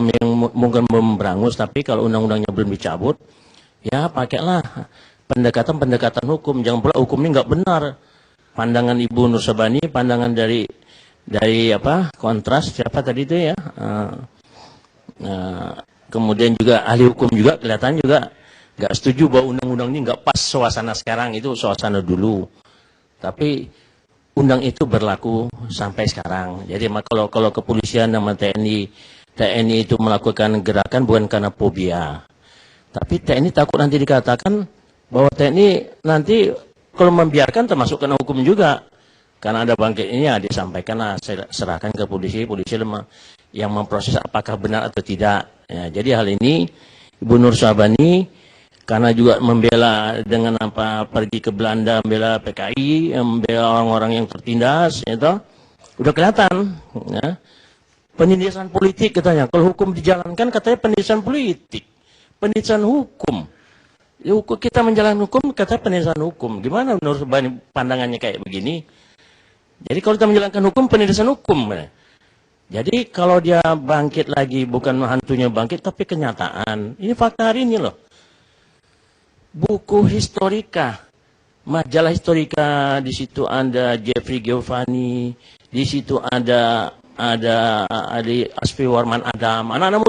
mungkin memberangus, tapi kalau undang-undangnya belum dicabut, ya pakailah pendekatan hukum. Jangan pula hukum ini nggak benar. Pandangan Ibu Nur Sabani, pandangan dari kontras siapa tadi itu ya, kemudian juga ahli hukum juga kelihatan juga nggak setuju bahwa undang-undang ini nggak pas suasana sekarang, itu suasana dulu. Tapi undang itu berlaku sampai sekarang. Jadi kalau kepolisian sama TNI itu melakukan gerakan bukan karena fobia, tapi TNI takut nanti dikatakan bahwa TNI nanti kalau membiarkan termasuk kena hukum juga. Karena ada bangkit ini ya disampaikanlah, serahkan ke polisi yang memproses apakah benar atau tidak. Ya, jadi hal ini Ibu Nur Sabani karena juga membela dengan pergi ke Belanda, membela PKI, membela orang-orang yang tertindas, itu udah kelihatan. Ya. Penindasan politik katanya. Kalau hukum dijalankan katanya penindasan politik, penindasan hukum. Ya, kita menjalankan hukum, kata penindasan hukum. Gimana menurut pandangannya kayak begini? Jadi kalau kita menjalankan hukum, penindasan hukum. Jadi kalau dia bangkit lagi, bukan hantunya bangkit, tapi kenyataan. Ini fakta hari ini loh. Buku historika, majalah historika, di situ ada Jeffrey Giovanni, di situ ada Asfi Warman Adam, anak-anak